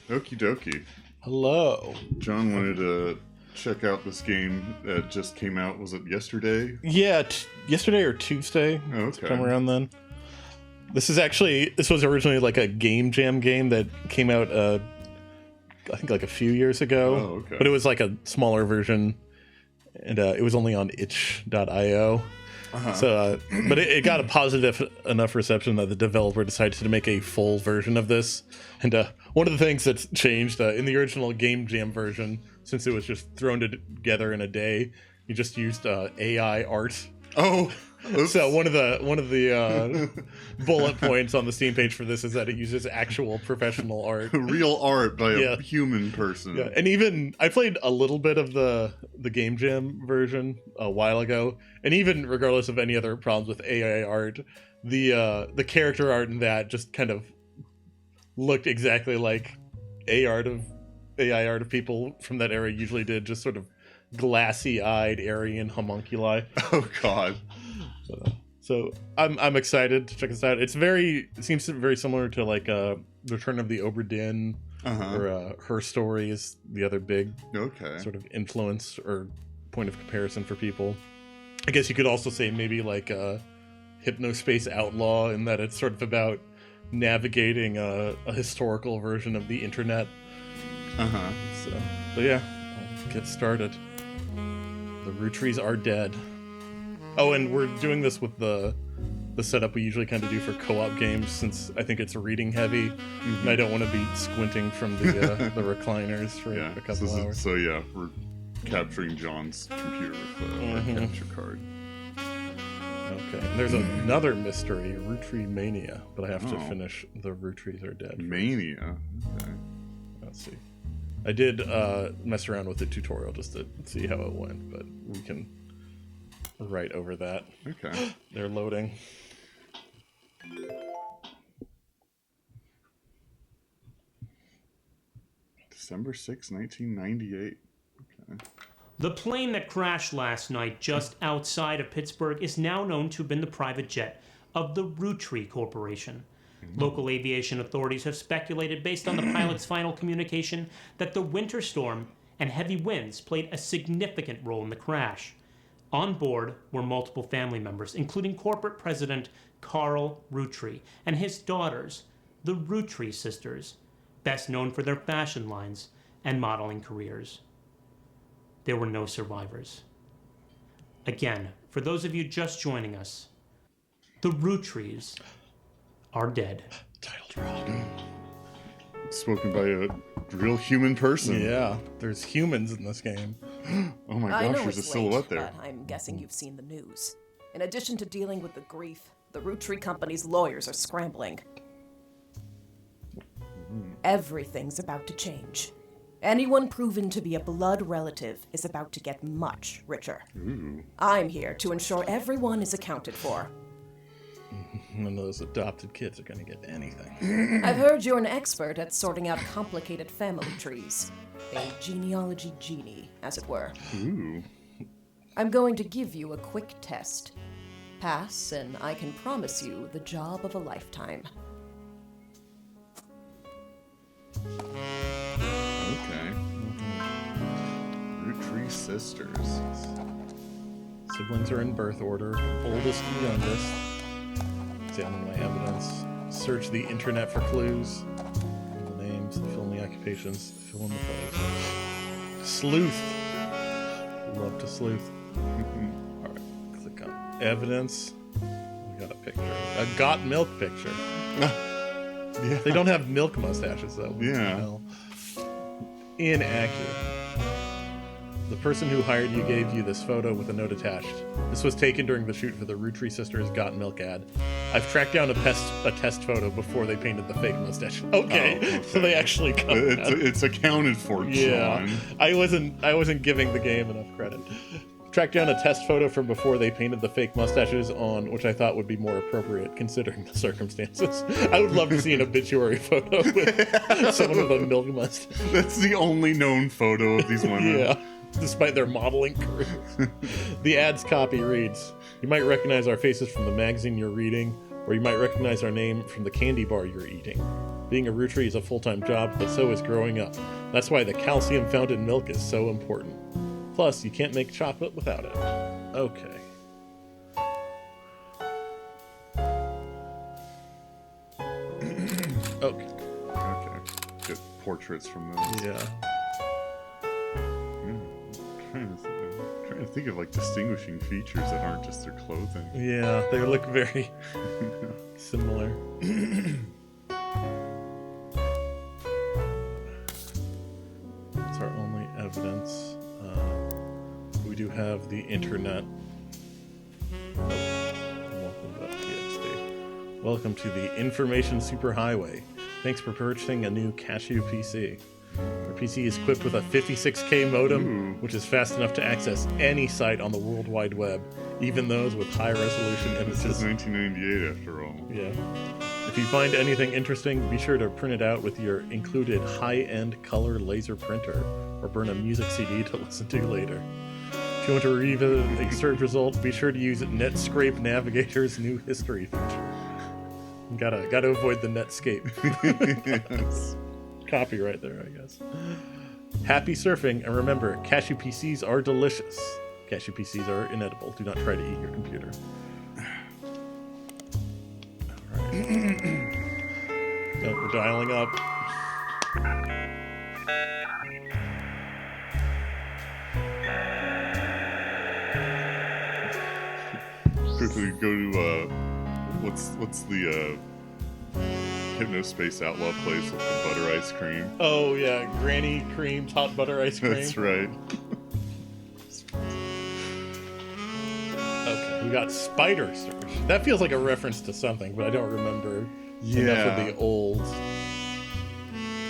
Okie dokie. Hello. John wanted to check out this game that just came out. Was it yesterday? Yeah, yesterday or Tuesday. Oh, okay. Come around then. This was originally like a Game Jam game that came out, I think like a few years ago. Oh, okay. But it was like a smaller version, and it was only on itch.io. Uh-huh. So, but it got a positive enough reception that the developer decided to make a full version of this. And one of the things that's changed in the original Game Jam version, since it was just thrown together in a day, you just used AI art. Oh, oops. So one of the bullet points on the Steam page for this is that it uses actual professional art, Real art by a human person. Yeah, and even I played a little bit of the Game Jam version a while ago, and even regardless of any other problems with AI art, the character art in that just kind of looked exactly like AI art of people from that era usually did, just sort of glassy-eyed Aryan homunculi. Oh God. So I'm excited to check this out. It seems very similar to like Return of the Obra Dinn, or Her Story is the other big sort of influence or point of comparison for people. I guess you could also say maybe like Hypnospace Outlaw, in that it's sort of about navigating a historical version of the internet. So yeah, I'll get started. The Roottrees are dead. Oh, and we're doing this with the setup we usually kind of do for co-op games, since I think it's reading heavy, and I don't want to be squinting from the recliners for a couple hours. So yeah, we're capturing John's computer with our capture card. Okay, and there's another mystery, Rootree Mania, but I have to finish the Roottrees are dead. Mania? Okay. Let's see. I did mess around with the tutorial just to see how it went, but we can write over that. Okay. They're loading. December 6, 1998. Okay. The plane that crashed last night just outside of Pittsburgh is now known to have been the private jet of the Rootree Corporation. Local aviation authorities have speculated, based on the pilot's final communication, that the winter storm and heavy winds played a significant role in the crash. On board were multiple family members, including corporate president Carl Rootree and his daughters, the Rootree sisters, best known for their fashion lines and modeling careers. There were no survivors. Again, for those of you just joining us, the Roottrees are dead. Title wrong. Spoken by a real human person. Yeah, there's humans in this game. Oh my I gosh, know there's a it's silhouette late, there. but I'm guessing you've seen the news. In addition to dealing with the grief, the Rootree Company's lawyers are scrambling. Everything's about to change. Anyone proven to be a blood relative is about to get much richer. Ooh. I'm here to ensure everyone is accounted for. None of those adopted kids are going to get anything. I've heard you're an expert at sorting out complicated family trees. A genealogy genie, as it were. Ooh. I'm going to give you a quick test. Pass, and I can promise you the job of a lifetime. Okay. Rootree sisters. Siblings are in birth order, oldest to youngest. Examine my evidence. Search the internet for clues. The names, the filming occupations, fill in the photos. Sleuth. Love to sleuth. Alright, click on evidence. We got a picture. A got milk picture. Yeah. They don't have milk mustaches, though. Yeah. Well, inaccurate. The person who hired you gave you this photo with a note attached. This was taken during the shoot for the Rootree Sisters Got Milk ad. I've tracked down a test photo before they painted the fake mustache. Okay, so they actually got it's accounted for, yeah, John. I wasn't giving the game enough credit. Tracked down a test photo from before they painted the fake mustaches on, which I thought would be more appropriate considering the circumstances. I would love to see an obituary photo with someone with a milk mustache. That's the only known photo of these women. Yeah. Despite their modeling careers. The ad's copy reads, "You might recognize our faces from the magazine you're reading, or you might recognize our name from the candy bar you're eating. Being a Rootree is a full-time job, but so is growing up. That's why the calcium found in milk is so important. Plus, you can't make chocolate without it. Okay. Okay. Get portraits from those. Yeah. I'm trying to think of like distinguishing features that aren't just their clothing. Yeah, they look very similar. That's our only evidence. We do have the internet. Welcome.txt. Welcome to the Information Superhighway. Thanks for purchasing a new Cashew PC. Our PC is equipped with a 56K modem, which is fast enough to access any site on the World Wide Web, even those with high-resolution images. This is 1998, after all. Yeah. If you find anything interesting, be sure to print it out with your included high-end color laser printer, or burn a music CD to listen to later. If you want to revisit a search result, be sure to use Netscape Navigator's new history feature. Gotta avoid the Netscape. Yes. Copyright there, I guess. Happy surfing, and remember, Cashew PCs are delicious. Cashew PCs are inedible. Do not try to eat your computer. Alright. No, we're dialing up. Quickly go to what's the Hypnospace Outlaw place with the butter ice cream. Oh yeah, Granny Cream's hot butter ice cream. That's right. Okay, we got Spider Search. That feels like a reference to something, but I don't remember enough of the old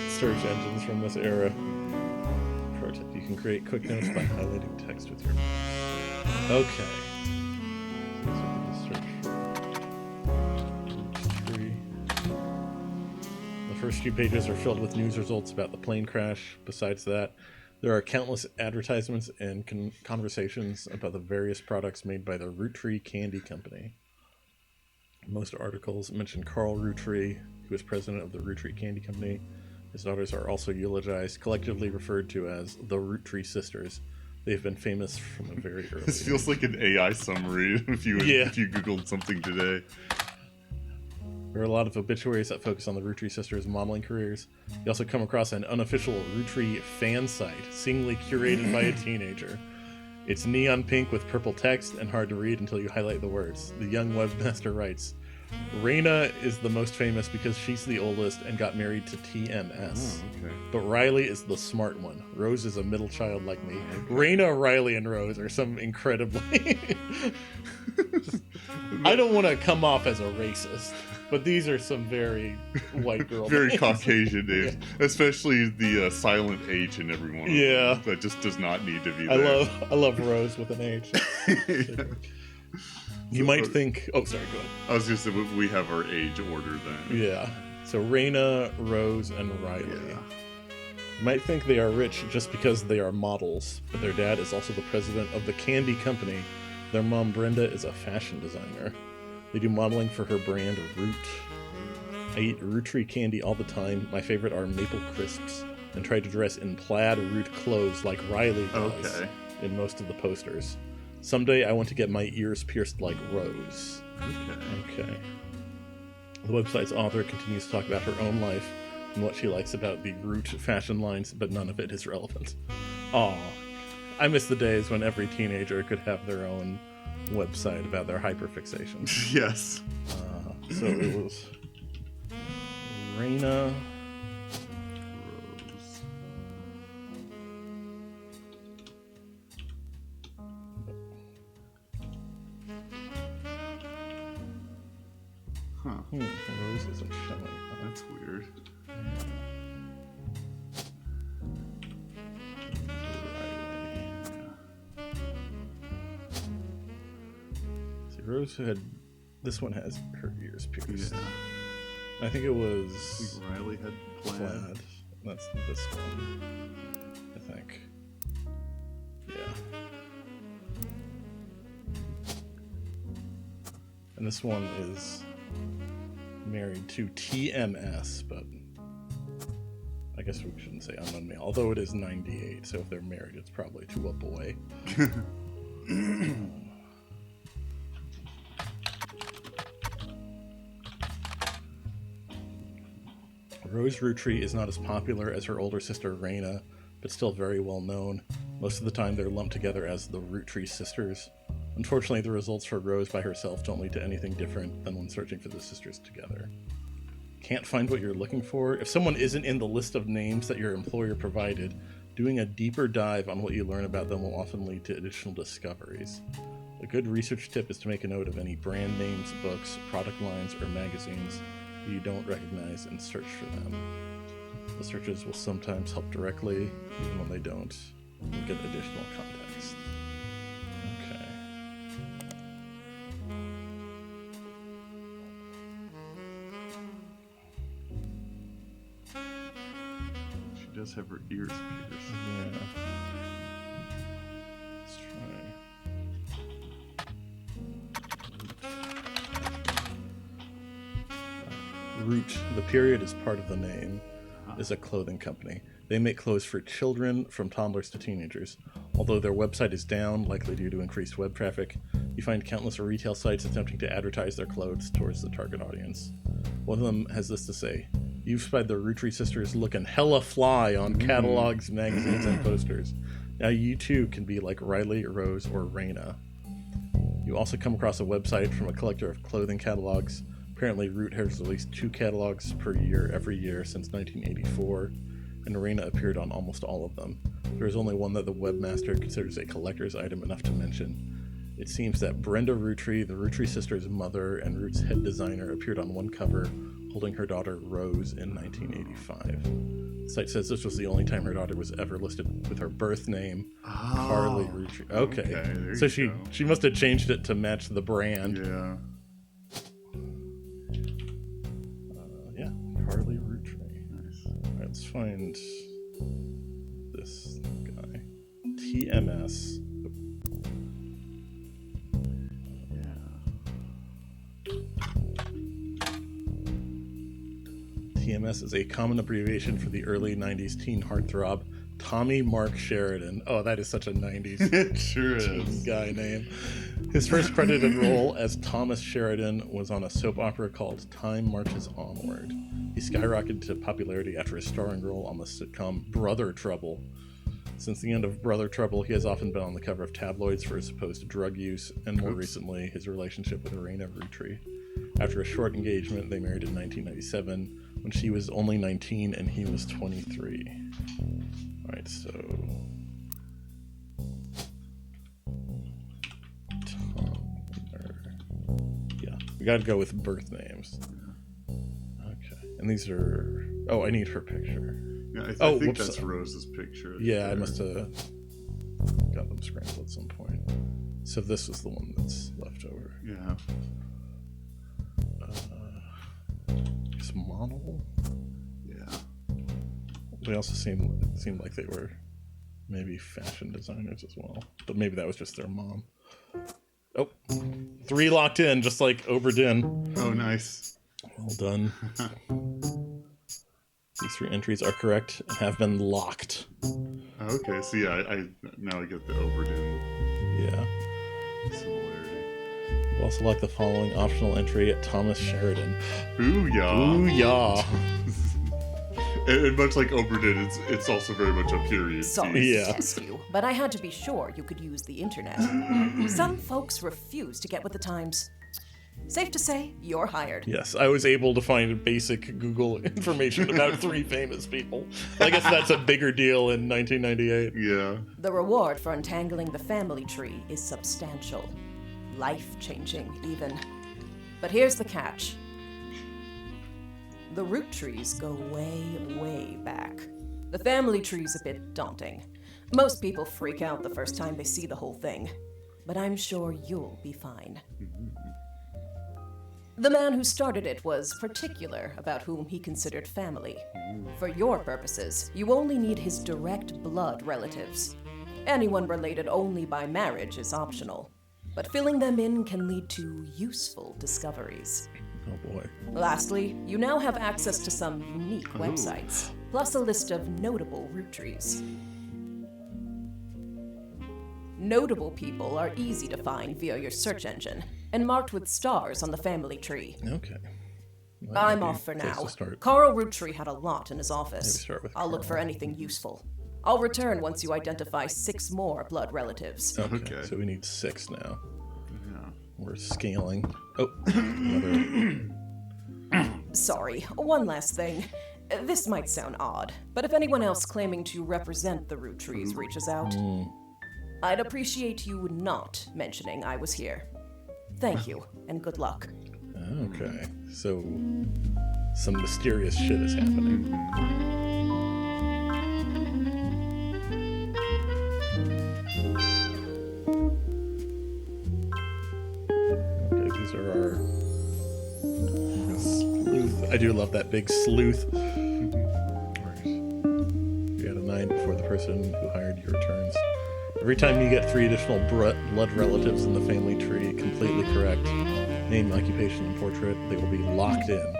search engines from this era. Pro tip, you can create quick notes by highlighting text with your mouse. Okay. The first few pages are filled with news results about the plane crash. Besides that, there are countless advertisements and conversations about the various products made by the Roottrees Candy Company. Most articles mention Carl Roottrees, who is president of the Roottrees Candy Company. His daughters are also eulogized, collectively referred to as the Roottrees sisters. They've been famous from a very early This feels like an AI summary if you Googled something today. There are a lot of obituaries that focus on the Roottrees sisters' modeling careers. You also come across an unofficial Roottrees fan site, seemingly curated by a teenager. It's neon pink with purple text and hard to read until you highlight the words. The young webmaster writes, Raina is the most famous because she's the oldest and got married to TMS. Oh, okay. But Riley is the smart one. Rose is a middle child like me. Raina, Riley, and Rose are some incredibly... I don't want to come off as a racist, but these are some very white girl very names. Caucasian names, especially the silent H in every one of them. That just does not need to be there. I love Rose with an H. Yeah. You might think... Oh, sorry, go ahead. I was just saying, we have our age order then. Yeah. So Raina, Rose, and Riley. Yeah. You might think they are rich just because they are models, but their dad is also the president of the candy company. Their mom, Brenda, is a fashion designer. They do modeling for her brand, Root. I eat Roottrees candy all the time. My favorite are maple crisps, and try to dress in plaid Root clothes like Riley does in most of the posters. Someday I want to get my ears pierced like Rose. Okay. The website's author continues to talk about her own life and what she likes about the Root fashion lines, but none of it is relevant. Aw. I miss the days when every teenager could have their own website about their hyperfixation. Yes. So it was Raina, Rose. Huh. Rose isn't showing up. That's weird. Rose had... This one has her ears pierced. Yeah. I think it was... Riley had plaid. That's this one. I think. Yeah. And this one is married to TMS, but I guess we shouldn't say unknown male, although it is 98, so if they're married, it's probably to a boy. Rose Rootree is not as popular as her older sister Raina, but still very well known. Most of the time they're lumped together as the Roottrees sisters. Unfortunately, the results for Rose by herself don't lead to anything different than when searching for the sisters together. Can't find what you're looking for? If someone isn't in the list of names that your employer provided, doing a deeper dive on what you learn about them will often lead to additional discoveries. A good research tip is to make a note of any brand names, books, product lines, or magazines that you don't recognize and search for them. The searches will sometimes help directly, even when they don't. You'll get additional context. Okay. She does have her ears pierced. Yeah. Let's try. Root, the period is part of the name, is a clothing company. They make clothes for children from toddlers to teenagers. Although their website is down, likely due to increased web traffic, you find countless retail sites attempting to advertise their clothes towards the target audience. One of them has this to say: "You've spied the Rootree sisters looking hella fly on catalogs, magazines, and posters. Now you too can be like Riley, Rose, or Raina." You also come across a website from a collector of clothing catalogs. Apparently, Root has released 2 catalogs per year every year since 1984, and Raina appeared on almost all of them. There is only one that the webmaster considers a collector's item enough to mention. It seems that Brenda Rootree, the Rootree sisters' mother and Root's head designer, appeared on one cover holding her daughter Rose in 1985. The site says this was the only time her daughter was ever listed with her birth name, Carly Rootree. Okay, so she must have changed it to match the brand. Yeah. Carly Rootree. Nice. All right, let's find this guy. TMS. TMS is a common abbreviation for the early 90s teen heartthrob Tommy Mark Sheridan. Oh, that is such a 90s it sure is. Guy name. His first credited role as Thomas Sheridan was on a soap opera called Time Marches Onward. He skyrocketed to popularity after his starring role on the sitcom Brother Trouble. Since the end of Brother Trouble, he has often been on the cover of tabloids for his supposed drug use, and more recently, his relationship with Raina Rootree. After a short engagement, they married in 1997, when she was only 19 and he was 23. Alright, so... Yeah, we gotta go with birth names. Okay, and these are... Oh, I need her picture. Yeah, I think that's Rose's picture. Yeah, I must have got them scrambled at some point. So this is the one that's left over. Yeah. It's Monel? Yeah. They also seemed like they were maybe fashion designers as well. But maybe that was just their mom. Oh, 3 locked in, just like Oberdin. Oh, nice. Well done. These 3 entries are correct and have been locked. Okay, so yeah, now I get the Oberdin. Yeah. Similarity. We'll also like the following optional entry at Thomas Sheridan. Booyah. Booyah. And much like Oberdin, it's also very much a period. Sorry to test you, but I had to be sure you could use the internet. Some folks refuse to get with the times. Safe to say, you're hired. Yes, I was able to find basic Google information about 3 famous people. I guess that's a bigger deal in 1998. Yeah. The reward for untangling the family tree is substantial. Life-changing, even. But here's the catch. The Roottrees go way, way back. The family tree's a bit daunting. Most people freak out the first time they see the whole thing. But I'm sure you'll be fine. The man who started it was particular about whom he considered family. For your purposes, you only need his direct blood relatives. Anyone related only by marriage is optional, but filling them in can lead to useful discoveries. Oh boy. Lastly, you now have access to some unique websites. plus a list of notable Roottrees. Notable people are easy to find via your search engine, and marked with stars on the family tree. Okay. I'm off for now. Carl Roottree had a lot in his office. I'll look for anything useful. I'll return once you identify 6 more blood relatives. Okay. So we need 6 now. Yeah. We're scaling. Oh, another. Sorry, one last thing. This might sound odd, but if anyone else claiming to represent the Roottrees reaches out, I'd appreciate you not mentioning I was here. Thank you, and good luck. Okay, so some mysterious shit is happening. Okay, these are our sleuth. I do love that big sleuth. You had a 9 before the person who hired you returns. Every time you get 3 additional blood relatives in the family tree completely correct, name, occupation, and portrait, they will be locked in.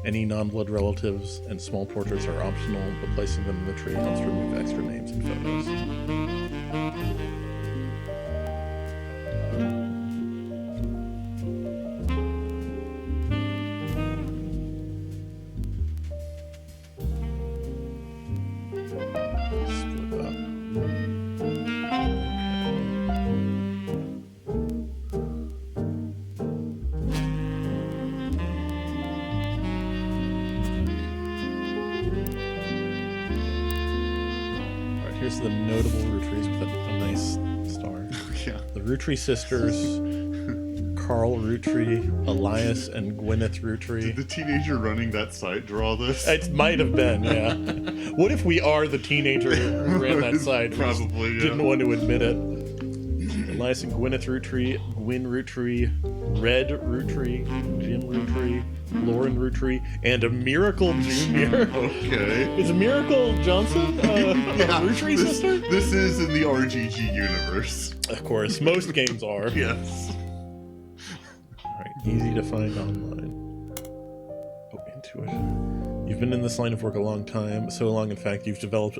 Any non-blood relatives and small portraits are optional, but placing them in the tree helps remove extra names and photos. Here's the notable Roottrees with a nice star. Yeah. The Rootree sisters, Carl Roottree, Elias, and Gwyneth Rootree. Did the teenager running that site draw this? It might have been, yeah. What if we are the teenager who ran that site? Probably, yeah. Didn't want to admit it. Elias and Gwyneth Rootree, Gwyn Rootree, Red Rootree, Jim Rootree, Lauren Rootree, and a Miracle Jr. Okay. Is Miracle Johnson a Rootree sister? This is in the RGG universe. Of course, most games are. Yes. Alright, easy to find online. Oh, intuition. You've been in this line of work a long time, so long in fact you've developed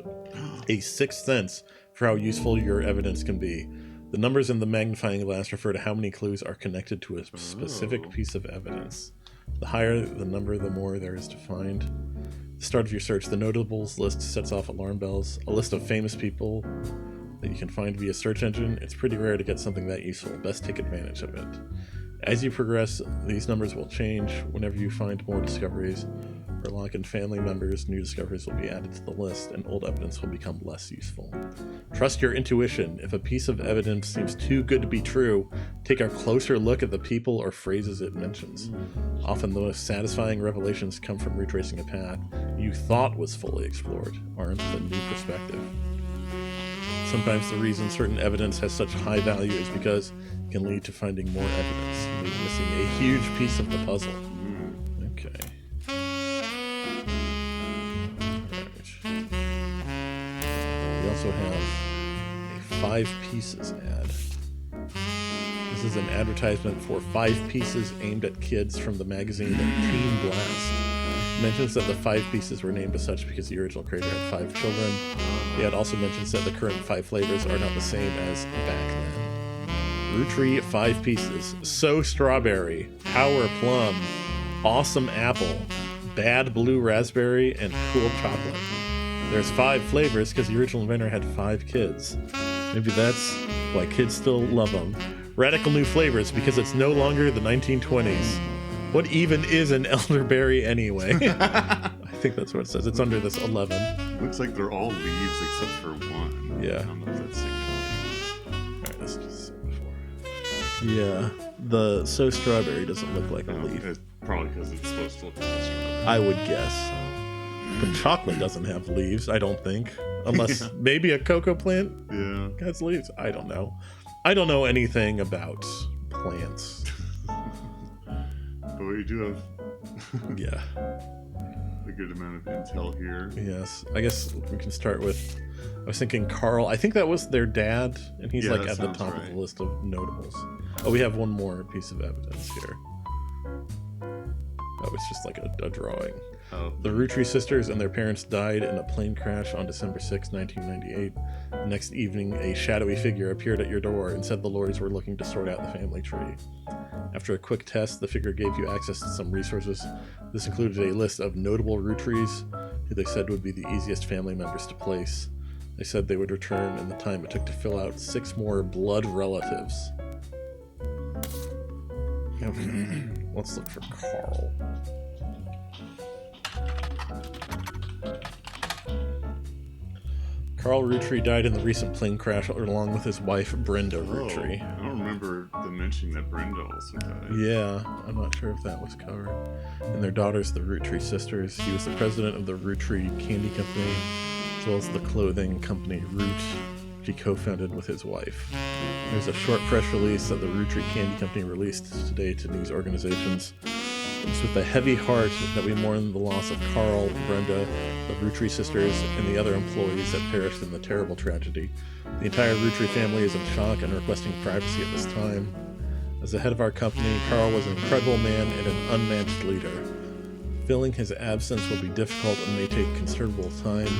a sixth sense for how useful your evidence can be. The numbers in the magnifying glass refer to how many clues are connected to a specific piece of evidence. The higher the number, the more there is to find. At the start of your search, the notables list sets off alarm bells, a list of famous people that you can find via search engine. It's pretty rare to get something that useful. Best take advantage of it. As you progress, these numbers will change. Whenever you find more discoveries or lock in family members, new discoveries will be added to the list, and old evidence will become less useful. Trust your intuition. If a piece of evidence seems too good to be true, take a closer look at the people or phrases it mentions. Often the most satisfying revelations come from retracing a path you thought was fully explored, armed with a new perspective. Sometimes the reason certain evidence has such high value is because it can lead to finding more evidence, leaving missing a huge piece of the puzzle. Okay. We also have a 5 pieces ad. This is an advertisement for 5 pieces aimed at kids from the magazine Teen Blast. It mentions that the 5 pieces were named as such because the original creator had 5 children. The ad also mentions that the current 5 flavors are not the same as back then. Rootree 5 pieces. So Strawberry, Power Plum, Awesome Apple, Bad Blue Raspberry, and Cool Chocolate. There's 5 flavors because the original inventor had 5 kids. Maybe that's why kids still love them. Radical new flavors because it's no longer the 1920s. What even is an elderberry anyway? I think that's what it says. It's under this 11. Looks like they're all leaves except for one. Yeah. I don't know if that's significant. Alright, let's just see before. Yeah, the So Strawberry doesn't look like a leaf. It's probably because it's supposed to look like a strawberry. I would guess. But chocolate doesn't have leaves, I don't think. Unless maybe a cocoa plant has leaves. I don't know. I don't know anything about plants. But we do have a good amount of intel here. Yes. I guess we can start with, I was thinking Carl. I think that was their dad, and he's like at the top of the list of notables. Oh, we have one more piece of evidence here. Oh, it's just like a drawing. The Roottrees sisters and their parents died in a plane crash on December 6, 1998. The next evening, a shadowy figure appeared at your door and said the Lorries were looking to sort out the family tree. After a quick test, the figure gave you access to some resources. This included a list of notable Roottrees, who they said would be the easiest family members to place. They said they would return in the time it took to fill out 6 more blood relatives. Let's look for Carl. Carl Rootree died in the recent plane crash along with his wife, Brenda Rootree. I don't remember them mentioning that Brenda also died. Yeah, I'm not sure if that was covered. And their daughters, the Rootree sisters. He was the president of the Rootree Candy Company, as well as the clothing company Root, which he co-founded with his wife. There's a short press release that the Rootree Candy Company released today to news organizations. It's with a heavy heart that we mourn the loss of Carl, Brenda, the Rootree sisters, and the other employees that perished in the terrible tragedy. The entire Rootree family is in shock and requesting privacy at this time. As the head of our company, Carl was an incredible man and an unmatched leader. Filling his absence will be difficult and may take considerable time.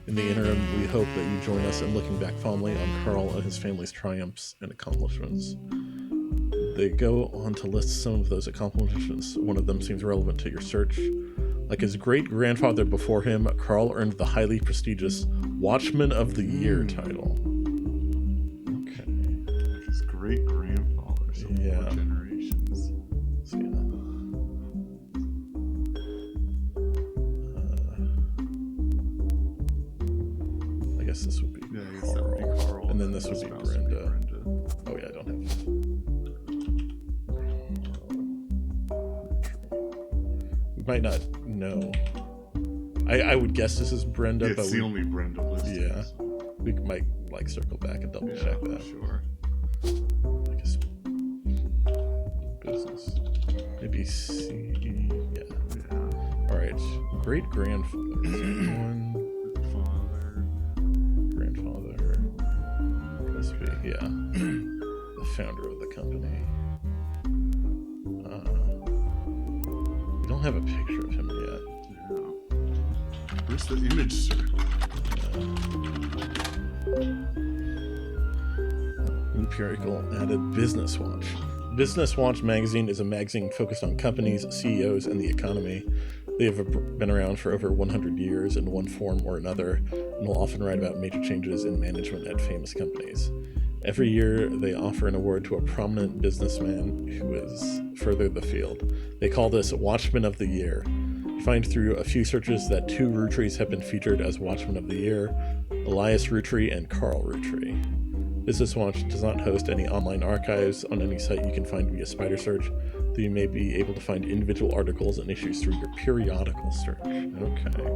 In the interim, we hope that you join us in looking back fondly on Carl and his family's triumphs and accomplishments. They go on to list some of those accomplishments. One of them seems relevant to your search. Like his great-grandfather before him, Carl earned the highly prestigious Watchman of the Year title. Okay. His great-grandfather, so 4 generations. So, yeah. I guess this would be Carl. And then this would be Brenda. Oh yeah, I don't have... might not know. I would guess this is Brenda, but it's the only Brenda list. Yeah, we might circle back and double check that. Sure. I guess business. Maybe C. Yeah. All right. Great grandfather. Grandfather. Must be the founder of the company. Don't have a picture of him yet. No. Where's the image, sir? Empirical added Business Watch. Business Watch magazine is a magazine focused on companies, CEOs, and the economy. They have been around for over 100 years in one form or another, and will often write about major changes in management at famous companies. Every year, they offer an award to a prominent businessman who has furthered the field. They call this Watchman of the Year. You find through a few searches that 2 Rootrees have been featured as Watchman of the Year, Elias Rootree and Carl Rootree. Business Watch does not host any online archives on any site you can find via spider search, though you may be able to find individual articles and issues through your periodical search. Okay.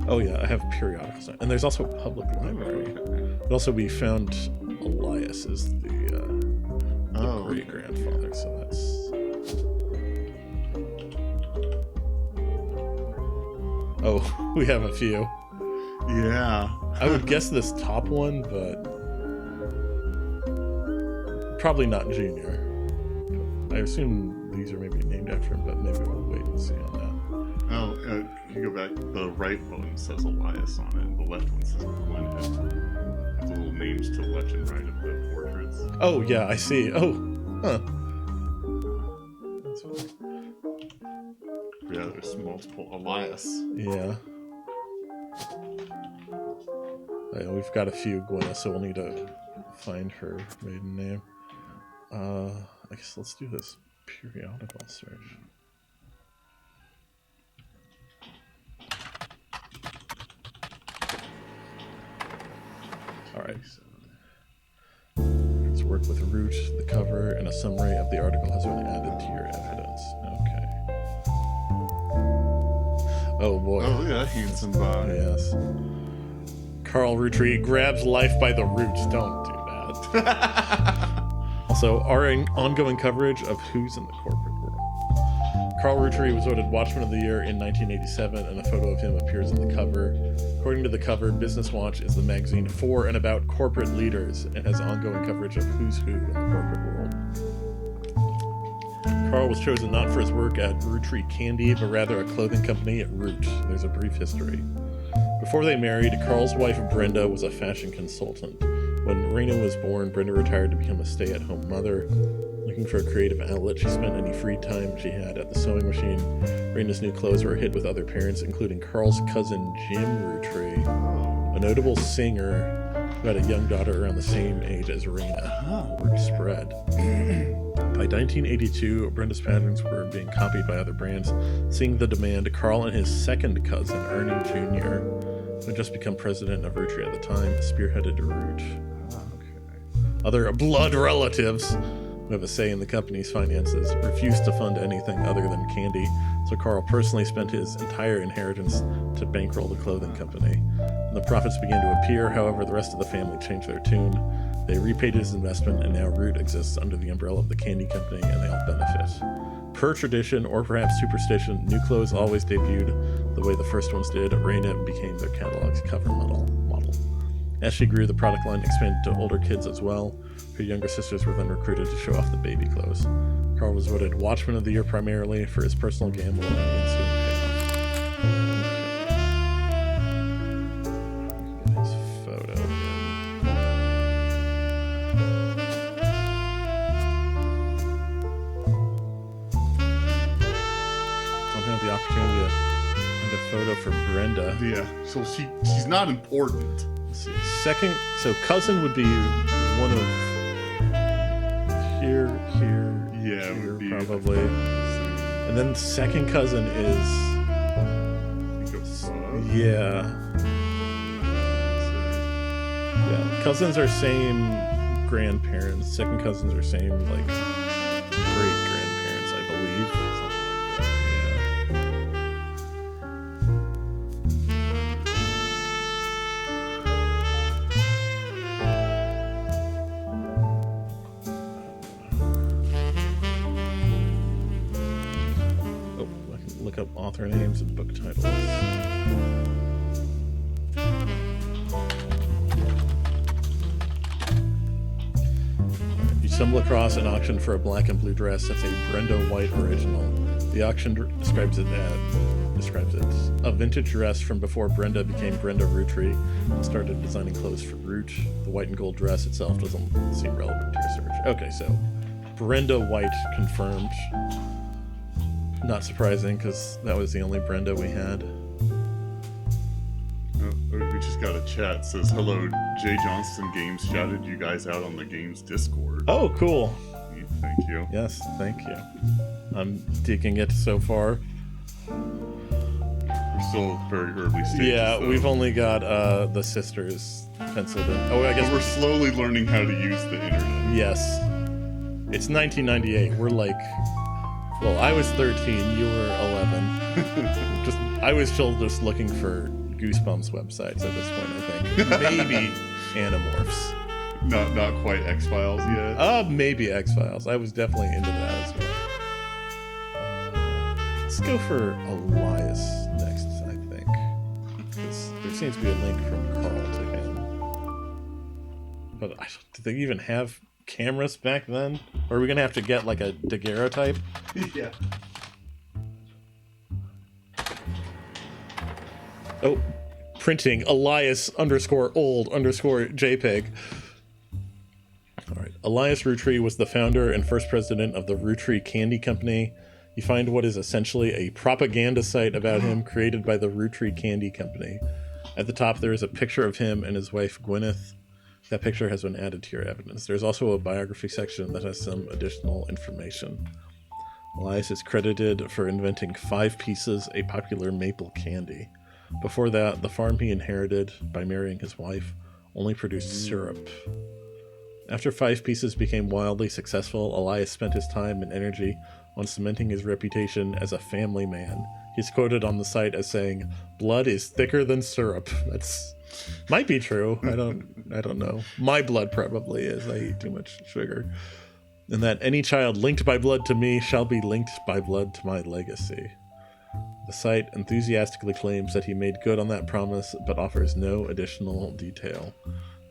Oh yeah, I have periodicals. And there's also a public library. But also we found Elias is the great-grandfather, so that's... Oh, we have a few. Yeah. I would guess this top one, but... probably not Junior. I assume these are maybe named after him, but maybe we'll wait and see on that. Oh, you go back, the right one says Elias on it, and the left one says Glenhead. The little names to the left and right of the portraits. Oh, yeah, I see. Oh, huh. That's funny. Yeah, there's multiple Elias. Yeah. We've got a few Gwenna, so we'll need to find her maiden name. I guess let's do this periodical search. All right. Let's work with Root, the cover, and a summary of the article has been added to your evidence. Okay. Oh boy. Oh, yeah, handsome body. Yes. Carl Rootree grabs life by the roots. Don't do that. Also, our ongoing coverage of who's in the corporate world. Carl Rootree was voted Watchman of the Year in 1987, and a photo of him appears on the cover. According to the cover, Business Watch is the magazine for and about corporate leaders and has ongoing coverage of who's who in the corporate world. Carl was chosen not for his work at Roottrees Candy, but rather a clothing company at Root. There's a brief history. Before they married, Carl's wife Brenda was a fashion consultant. When Raina was born, Brenda retired to become a stay-at-home mother. Looking for a creative outlet, she spent any free time she had at the sewing machine. Raina's new clothes were a hit with other parents, including Carl's cousin Jim Roottrees, a notable singer who had a young daughter around the same age as Raina. Word spread. By 1982, Brenda's patterns were being copied by other brands. Seeing the demand, Carl and his second cousin, Ernie Jr., who had just become president of Roottrees at the time, spearheaded Root. Other blood relatives who have a say in the company's finances refused to fund anything other than candy, so Carl personally spent his entire inheritance to bankroll the clothing company. When the profits began to appear, however, the rest of the family changed their tune. They repaid his investment, and now Root exists under the umbrella of the candy company, and they all benefit. Per tradition, or perhaps superstition, new clothes always debuted the way the first ones did. Raina became their catalog's cover model. As she grew, the product line expanded to older kids as well. Her younger sisters were then recruited to show off the baby clothes. Carl was voted Watchman of the Year primarily for his personal gamble and the ensuing payoff. Get his photo in. Don't have the opportunity to find a photo for Brenda. Yeah, so she's not important. Let's see. Second, so cousin would be one of here, yeah, here would be probably, and then second cousin is yeah. Cousins are same grandparents. Second cousins are same like great grandparents, I believe. Something like that. Look up author names and book titles. You stumble across an auction for a black and blue dress that's a Brenda White original. The auction describes it a vintage dress from before Brenda became Brenda Roottrees and started designing clothes for Root. The white and gold dress itself doesn't seem relevant to your search. Okay, so Brenda White confirmed. Not surprising, because that was the only Brenda we had. We just got a chat. It says, hello, Jay Johnston Games shouted you guys out on the game's Discord. Oh, cool. Thank you. Yes, thank you. I'm digging it so far. We're still very early stages. Yeah, though. we've only got the sisters penciled in. Oh, I guess we're slowly learning how to use the internet. Yes. It's 1998. We're like... Well, I was 13, you were 11. I was still just looking for Goosebumps websites at this point, I think. Maybe Animorphs. Not quite X-Files yet? Maybe X-Files. I was definitely into that as well. Let's go for Elias next, I think. There seems to be a link from Carl to him. But did they even have cameras back then? Or are we gonna have to get like a daguerreotype? Yeah. Oh, printing Elias_old_JPEG. All right, Elias Roottrees was the founder and first president of the Roottrees Candy Company. You find what is essentially a propaganda site about him created by the Roottrees Candy Company. At the top, there is a picture of him and his wife Gwyneth. That picture has been added to your evidence. There's also a biography section that has some additional information. Elias is credited for inventing 5 Pieces, a popular maple candy. Before that, the farm he inherited by marrying his wife only produced syrup. After 5 Pieces became wildly successful, Elias spent his time and energy on cementing his reputation as a family man. He's quoted on the site as saying, "Blood is thicker than syrup." That's might be true. I don't know. My blood probably is. I eat too much sugar. And that any child linked by blood to me shall be linked by blood to my legacy. The site enthusiastically claims that he made good on that promise, but offers no additional detail.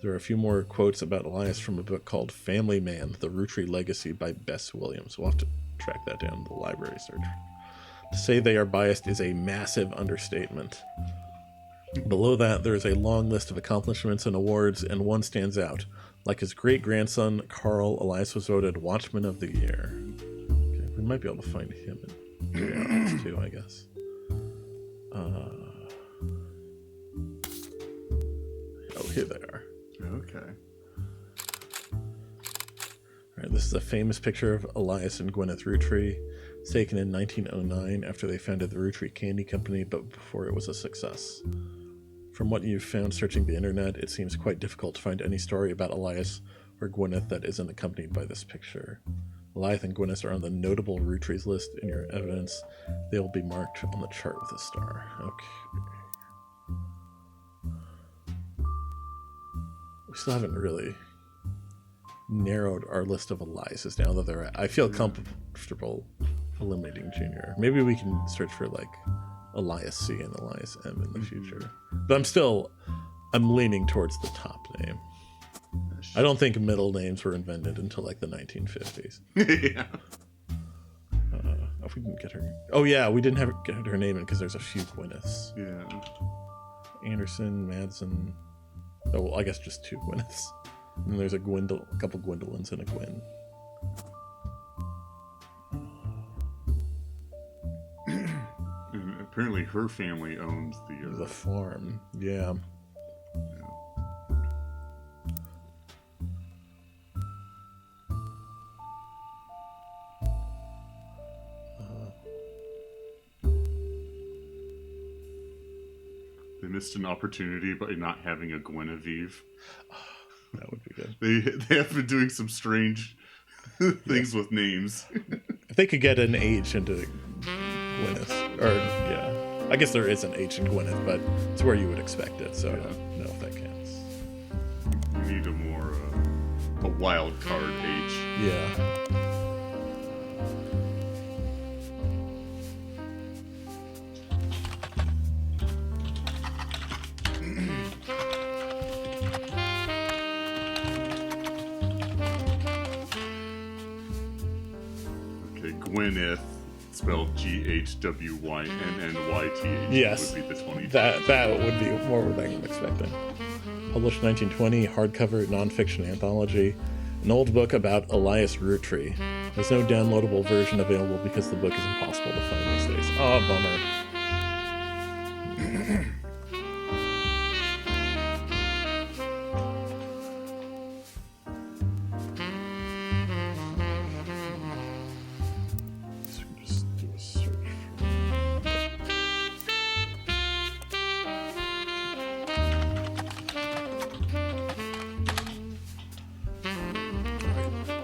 There are a few more quotes about Elias from a book called Family Man, The Roottrees Legacy by Bess Williams. We'll have to track that down in the library search. To say they are biased is a massive understatement. Below that, there is a long list of accomplishments and awards, and one stands out. Like his great-grandson, Carl, Elias was voted Watchman of the Year. Okay, we might be able to find him in periodicals too, I guess. Oh, here they are. Okay. Alright, this is a famous picture of Elias and Gwyneth Roottrees. It's taken in 1909 after they founded the Roottrees Candy Company, but before it was a success. From what you've found searching the internet, it seems quite difficult to find any story about Elias or Gwyneth that isn't accompanied by this picture. Elias and Gwyneth are on the notable Roottrees list in your evidence. They will be marked on the chart with a star. Okay. We still haven't really narrowed our list of Eliases down, though I feel comfortable eliminating Junior. Maybe we can search for like Elias C and Elias M in the future. But I'm leaning towards the top name. I don't think middle names were invented until like the 1950s. Yeah. If we didn't get her. Oh yeah, we didn't get her name in because there's a few Gwyneths. Yeah. Anderson, Madsen. Oh, well, I guess just 2 Gwyneths. And there's a couple Gwendolyn's and a Gwyn. And apparently her family owns the farm. Yeah. They missed an opportunity by not having a Guinevere. That would be good. They have been doing some strange things with names. If they could get an H into Gwyneth, or yeah, I guess there is an H in Gwyneth, but it's where you would expect it. So I don't know if that counts. You need a wild card H. Yeah. Gwyneth, spelled Ghwynnnyth. Yes, would be the 20. That would be more than I'm expecting. Published 1920, hardcover nonfiction anthology, an old book about Elias Roottrees. There's no downloadable version available because the book is impossible to find these days. Oh, bummer.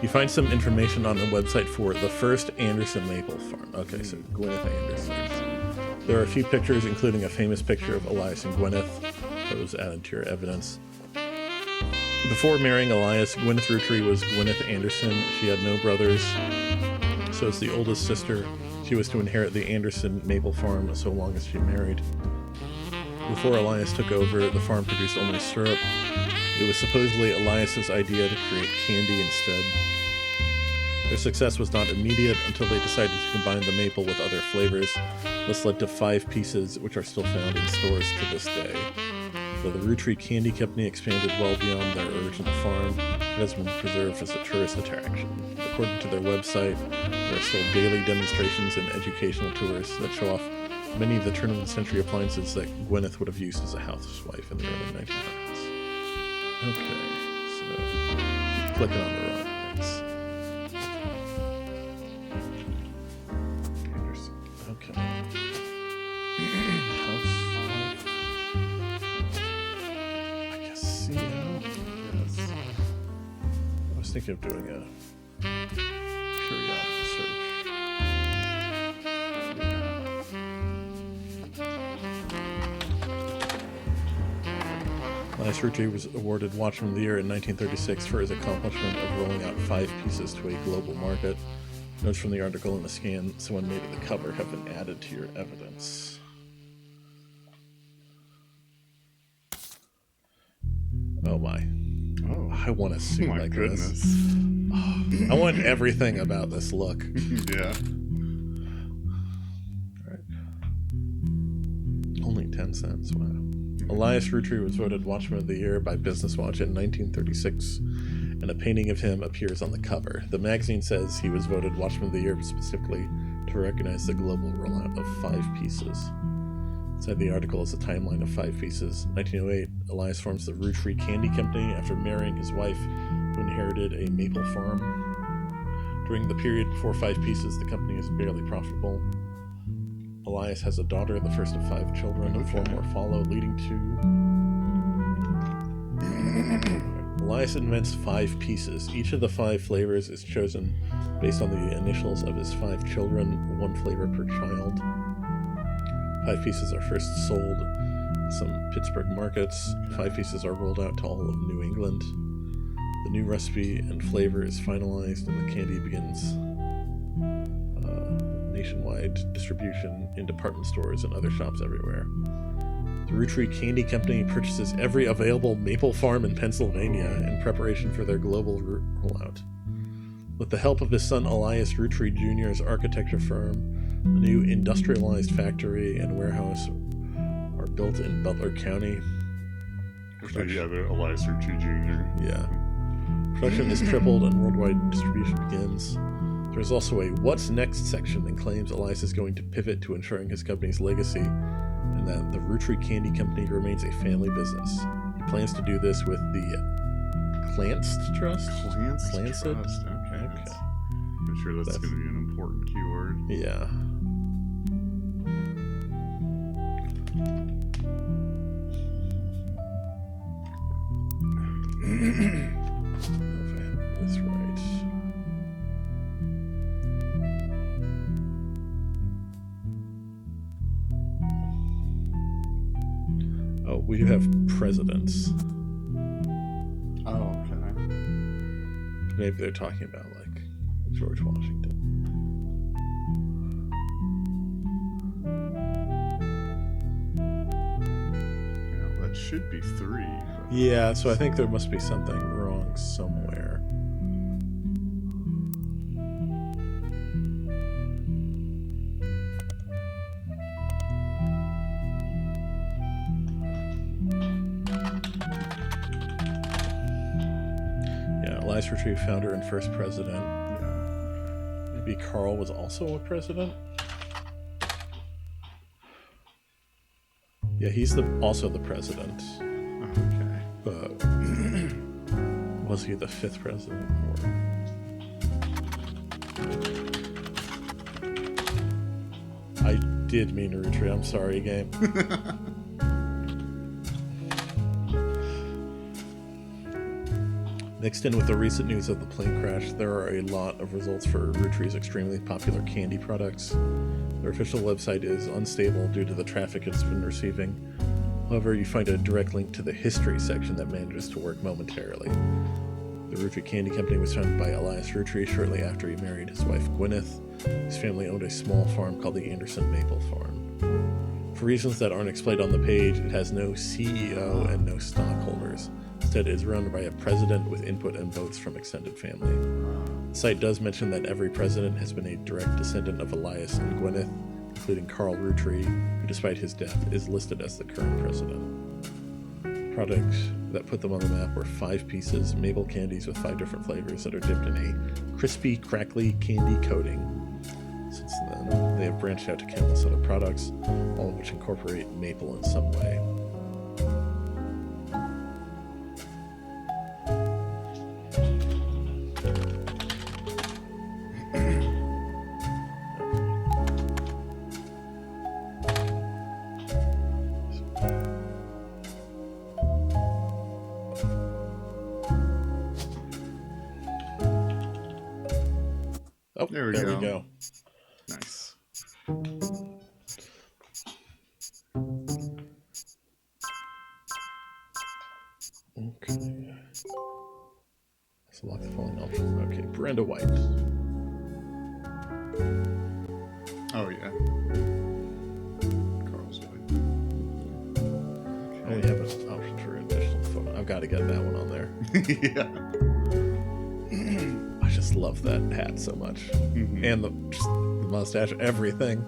You find some information on the website for the first Anderson maple farm. Okay, so Gwyneth Anderson. There are a few pictures, including a famous picture of Elias and Gwyneth. That was added to your evidence. Before marrying Elias, Gwyneth Roottrees was Gwyneth Anderson. She had no brothers, so as the oldest sister, she was to inherit the Anderson maple farm so long as she married. Before Elias took over, the farm produced only syrup. It was supposedly Elias's idea to create candy instead. Their success was not immediate until they decided to combine the maple with other flavors. This led to 5 pieces, which are still found in stores to this day. Though the Roottrees Candy Company expanded well beyond their original farm, it has been preserved as a tourist attraction. According to their website, there are still daily demonstrations and educational tours that show off many of the turn-of-the-century appliances that Gwyneth would have used as a housewife in the early 1900s. Okay, so keep clicking on the wrong things. Anderson. Okay. Housewife. I guess CEO. Yes. I was thinking of doing a periodical search. Elias Roottrees was awarded Watchman of the Year in 1936 for his accomplishment of rolling out 5 pieces to a global market. Notes from the article and the scan someone made of the cover have been added to your evidence. Oh my. Oh. I want to sue My like goodness. this. I want everything about this look. Yeah. All right. Only 10 cents. Wow. Elias Roottrees was voted Watchman of the Year by Business Watch in 1936, and a painting of him appears on the cover. The magazine says he was voted Watchman of the Year specifically to recognize the global rollout of 5 pieces. Inside the article is a timeline of 5 pieces. 1908, Elias forms the Roottrees Candy Company after marrying his wife, who inherited a maple farm. During the period before 5 pieces, the company is barely profitable. Elias has a daughter, the first of 5 children, and 4 more follow, leading to... Elias invents 5 pieces. Each of the 5 flavors is chosen based on the initials of his 5 children, 1 flavor per child. 5 pieces are first sold in some Pittsburgh markets. 5 pieces are rolled out to all of New England. The new recipe and flavor is finalized, and the candy begins nationwide distribution in department stores and other shops everywhere. The Roottrees Candy Company purchases every available maple farm in Pennsylvania in preparation for their global rollout. With the help of his son Elias Roottrees Jr.'s architecture firm, a new industrialized factory and warehouse are built in Butler County. The Elias Roottrees Jr. Yeah. Production is tripled and worldwide distribution begins. There's also a What's Next section and claims Elias is going to pivot to ensuring his company's legacy and that the Roottrees Candy Company remains a family business. He plans to do this with the Clanced Trust? Clanced Trust. Okay. I'm sure that's going to be an important keyword. Yeah. If I have this right. Oh, we do have presidents. Oh, okay. Maybe they're talking about, like, George Washington. Yeah, that should be 3. Yeah, so I think there must be something wrong somewhere. Elias Roottrees, founder and first president. Yeah. Maybe Carl was also a president? Yeah, he's also the president. Okay. But was he the 5th president? Or... I did mean Roottrees. I'm sorry, game. Mixed in with the recent news of the plane crash, there are a lot of results for Roottrees' extremely popular candy products. Their official website is unstable due to the traffic it's been receiving. However, you find a direct link to the history section that manages to work momentarily. The Roottrees Candy Company was founded by Elias Roottrees shortly after he married his wife Gwyneth. His family owned a small farm called the Anderson Maple Farm. For reasons that aren't explained on the page, it has no CEO and no stockholders. Instead, it is run by a president with input and votes from extended family. The site does mention that every president has been a direct descendant of Elias and Gwyneth, including Carl Roottrees, who despite his death is listed as the current president. Products that put them on the map were 5 pieces, maple candies with 5 different flavors that are dipped in a crispy, crackly candy coating. Since then, they have branched out to countless other products, all of which incorporate maple in some way. Oh, there we go. Nice. Okay. Select the following option. Okay, Brenda White. Oh, yeah. Carl's White. Okay. And we have an option for an additional photo. I've got to get that one on there. Yeah. just love that hat so much. And the mustache, everything.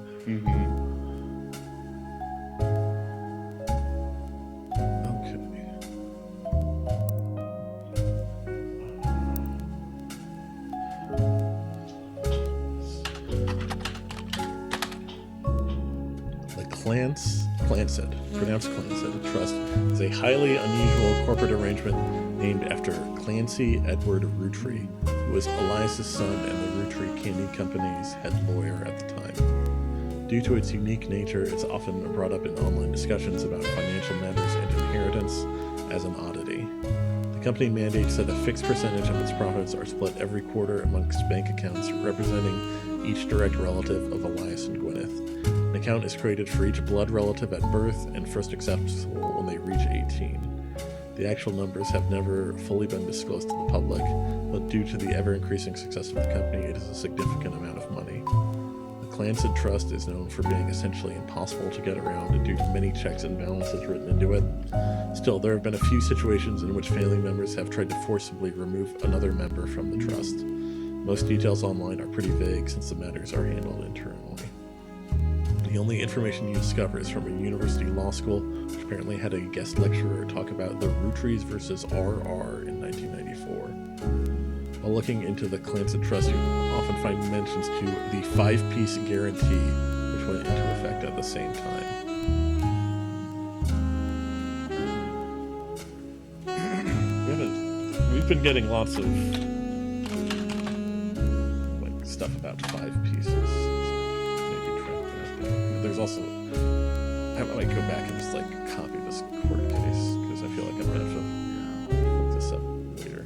Clancid, pronounced Clancid Trust is a highly unusual corporate arrangement named after Clancy Edward Rootree, who was Elias's son and the Rootree Candy Company's head lawyer at the time. Due to its unique nature, it's often brought up in online discussions about financial matters and inheritance as an oddity. The company mandates that a fixed percentage of its profits are split every quarter amongst bank accounts representing each direct relative of Elias and Gwyneth. An account is created for each blood relative at birth and first accessible when they reach 18. The actual numbers have never fully been disclosed to the public, but due to the ever-increasing success of the company, it is a significant amount of money. The Clancid Trust is known for being essentially impossible to get around due to many checks and balances written into it. Still, there have been a few situations in which family members have tried to forcibly remove another member from the trust. Most details online are pretty vague since the matters are handled internally. The only information you discover is from a university law school, which apparently had a guest lecturer talk about the Roottrees versus RR in 1994. While looking into the Clancid Trust, you often find mentions to the 5-piece guarantee, which went into effect at the same time. We've been getting lots of stuff about 5 pieces. There's also, I might go back and just copy this court case because I feel like I'm gonna have to look this up later.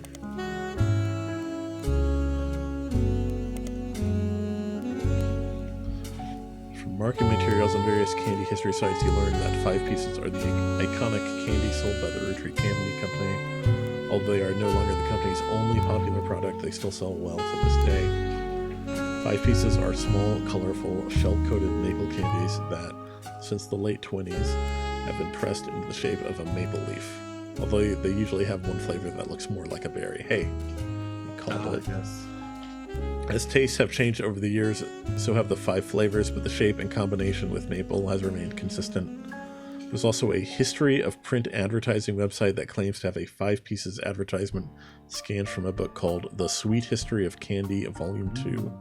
From marketing materials on various candy history sites, you learn that 5 pieces are the iconic candy sold by the Roottrees Candy Company. Although they are no longer the company's only popular product, they still sell well to this day. 5 pieces are small, colorful, shell-coated maple candies that, since the late 20s, have been pressed into the shape of a maple leaf. Although they usually have one flavor that looks more like a berry. Hey, you called it. Yes. As tastes have changed over the years, so have the 5 flavors, but the shape and combination with maple has remained consistent. There's also a history of print advertising website that claims to have a 5 pieces advertisement scanned from a book called The Sweet History of Candy, Volume 2.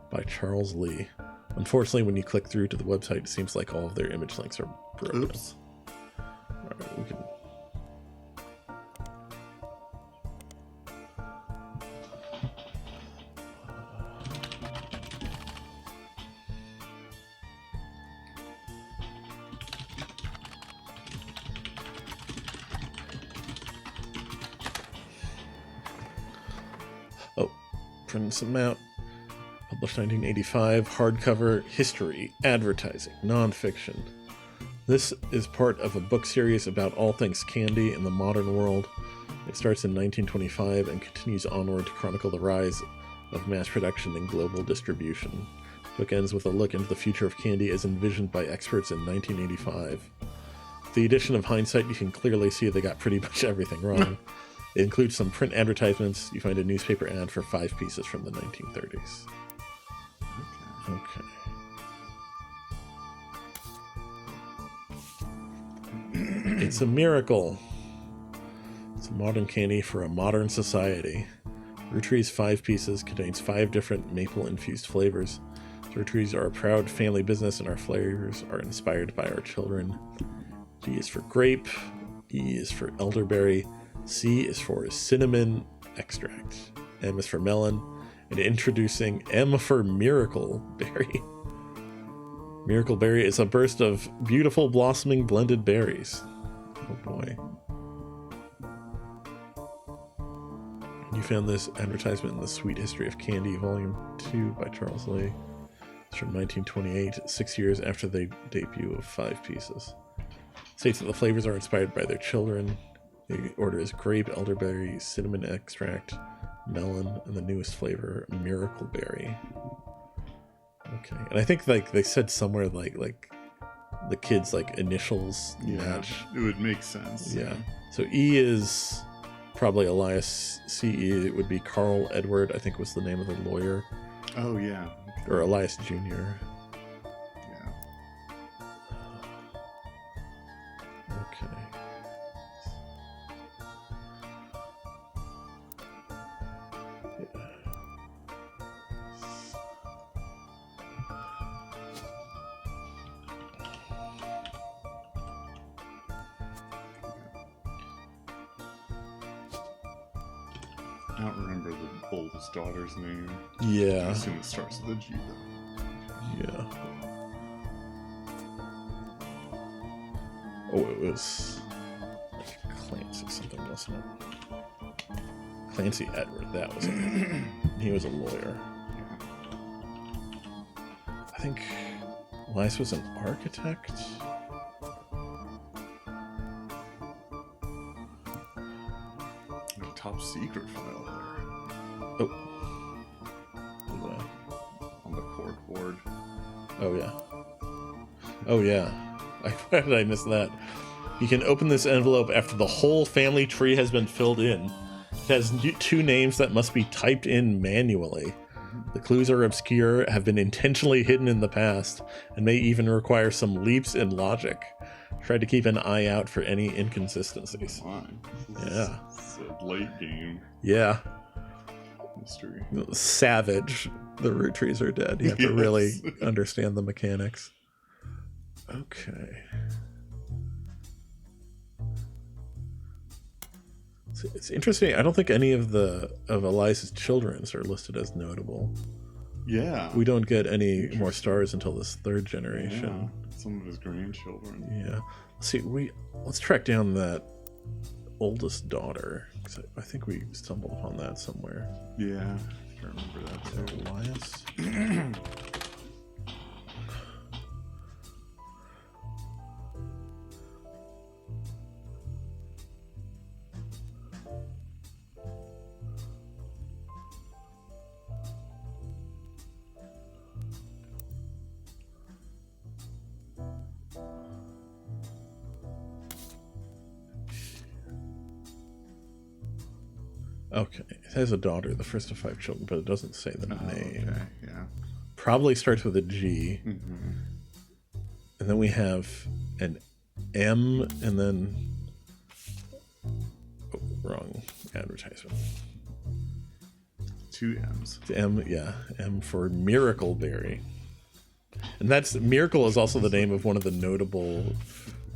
By Charles Lee. Unfortunately, when you click through to the website, it seems like all of their image links are broken. Oops. Alright, we can... Oh, printing some out. Published 1985, hardcover, history, advertising, nonfiction. This is part of a book series about all things candy in the modern world. It starts in 1925 and continues onward to chronicle the rise of mass production and global distribution. The book ends with a look into the future of candy as envisioned by experts in 1985. With the addition of hindsight, you can clearly see they got pretty much everything wrong. It includes some print advertisements. You find a newspaper ad for 5 pieces from the 1930s. Okay. It's a miracle. It's a modern candy for a modern society. Roottrees 5 pieces contains 5 different maple-infused flavors. Roottrees are a proud family business, and our flavors are inspired by our children. G is for grape. E is for elderberry. C is for cinnamon extract. M is for melon. And introducing M for Miracle Berry. Miracle Berry is a burst of beautiful blossoming blended berries. Oh boy. You found this advertisement in The Sweet History of Candy, Volume 2 by Charles Lee. It's from 1928, 6 years after the debut of 5 pieces. It states that the flavors are inspired by their children. The order is grape, elderberry, cinnamon extract, melon, and the newest flavor, Miracle Berry. Okay, and I think they said somewhere like the kids initials match. It would make sense. Yeah. So E is probably Elias CE. It would be Carl Edward, I think was the name of the lawyer. Oh, yeah. Or Elias Jr. Yeah. Okay. I don't remember the oldest daughter's name. Yeah. I assume it starts with a G, though. Yeah. Oh, it was like Clancy something, wasn't it? Clancy Edward, that was it. He was a lawyer. I think Elias was an architect. Top secret file there. Oh. On the cork board. Oh, yeah. Oh, yeah. Why did I miss that? You can open this envelope after the whole family tree has been filled in. It has 2 names that must be typed in manually. The clues are obscure, have been intentionally hidden in the past, and may even require some leaps in logic. Try to keep an eye out for any inconsistencies. Fine. Yeah. It's a late game. Yeah. Mystery. Savage. The Roottrees are dead. You have to really understand the mechanics. Okay. It's interesting. I don't think any of Elias's children are listed as notable. Yeah. We don't get any more stars until this 3rd generation. Yeah. Some of his grandchildren. Yeah. Let's track down that oldest daughter. 'Cause I think we stumbled upon that somewhere. Yeah. I remember that. So Elias. Okay, it has a daughter, the first of 5 children, but it doesn't say the name. Okay, yeah. Probably starts with a G. Mm-hmm. And then we have an M, and then... Oh, wrong advertisement. 2 M's. M, yeah. M for Miracleberry. And Miracle is also the name of one of the notable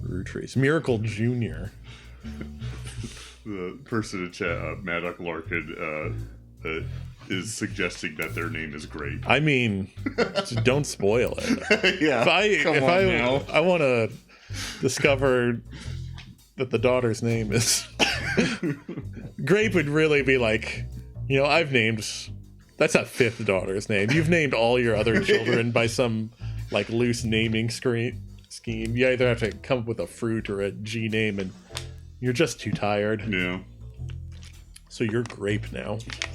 Roottrees. Miracle Jr. The person in chat, Maddock Larkin, is suggesting that their name is Grape. I mean, just don't spoil it. Yeah. I want to discover that the daughter's name is Grape, would really be like, I've named, that's a 5th daughter's name. You've named all your other children by some like loose naming scheme. You either have to come up with a fruit or a G name, and you're just too tired. Yeah. So you're Grape now. Okay.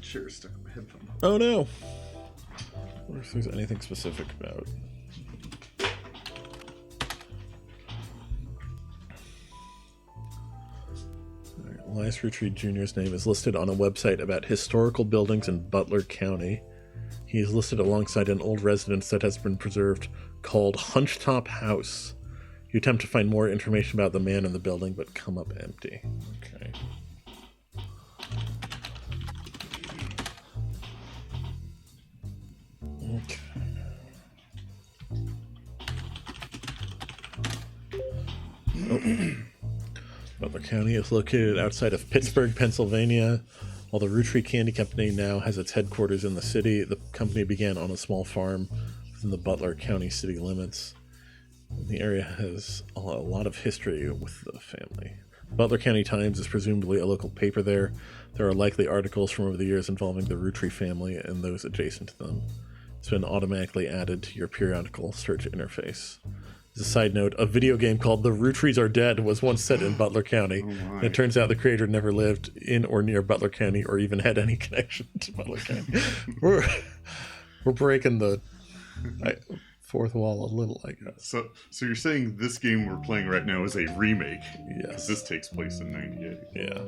Sure, stuck in my headphone. Oh no. I wonder if there's anything specific about. Elias Roottrees Jr.'s name is listed on a website about historical buildings in Butler County. He is listed alongside an old residence that has been preserved called Hunchetop House. You attempt to find more information about the man in the building, but come up empty. Okay. Okay. Oh. Butler County is located outside of Pittsburgh, Pennsylvania. While the Roottrees Candy Company now has its headquarters in the city, the company began on a small farm within the Butler County city limits. The area has a lot of history with the family. Butler County Times is presumably a local paper there. There are likely articles from over the years involving the Roottrees family and those adjacent to them. It's been automatically added to your periodical search interface. As a side note, a video game called The Roottrees Are Dead was once set in Butler County. And it turns out the creator never lived in or near Butler County or even had any connection to Butler County. We're breaking the fourth wall a little, I guess. So you're saying this game we're playing right now is a remake? Yes. This takes place in 98. Yeah.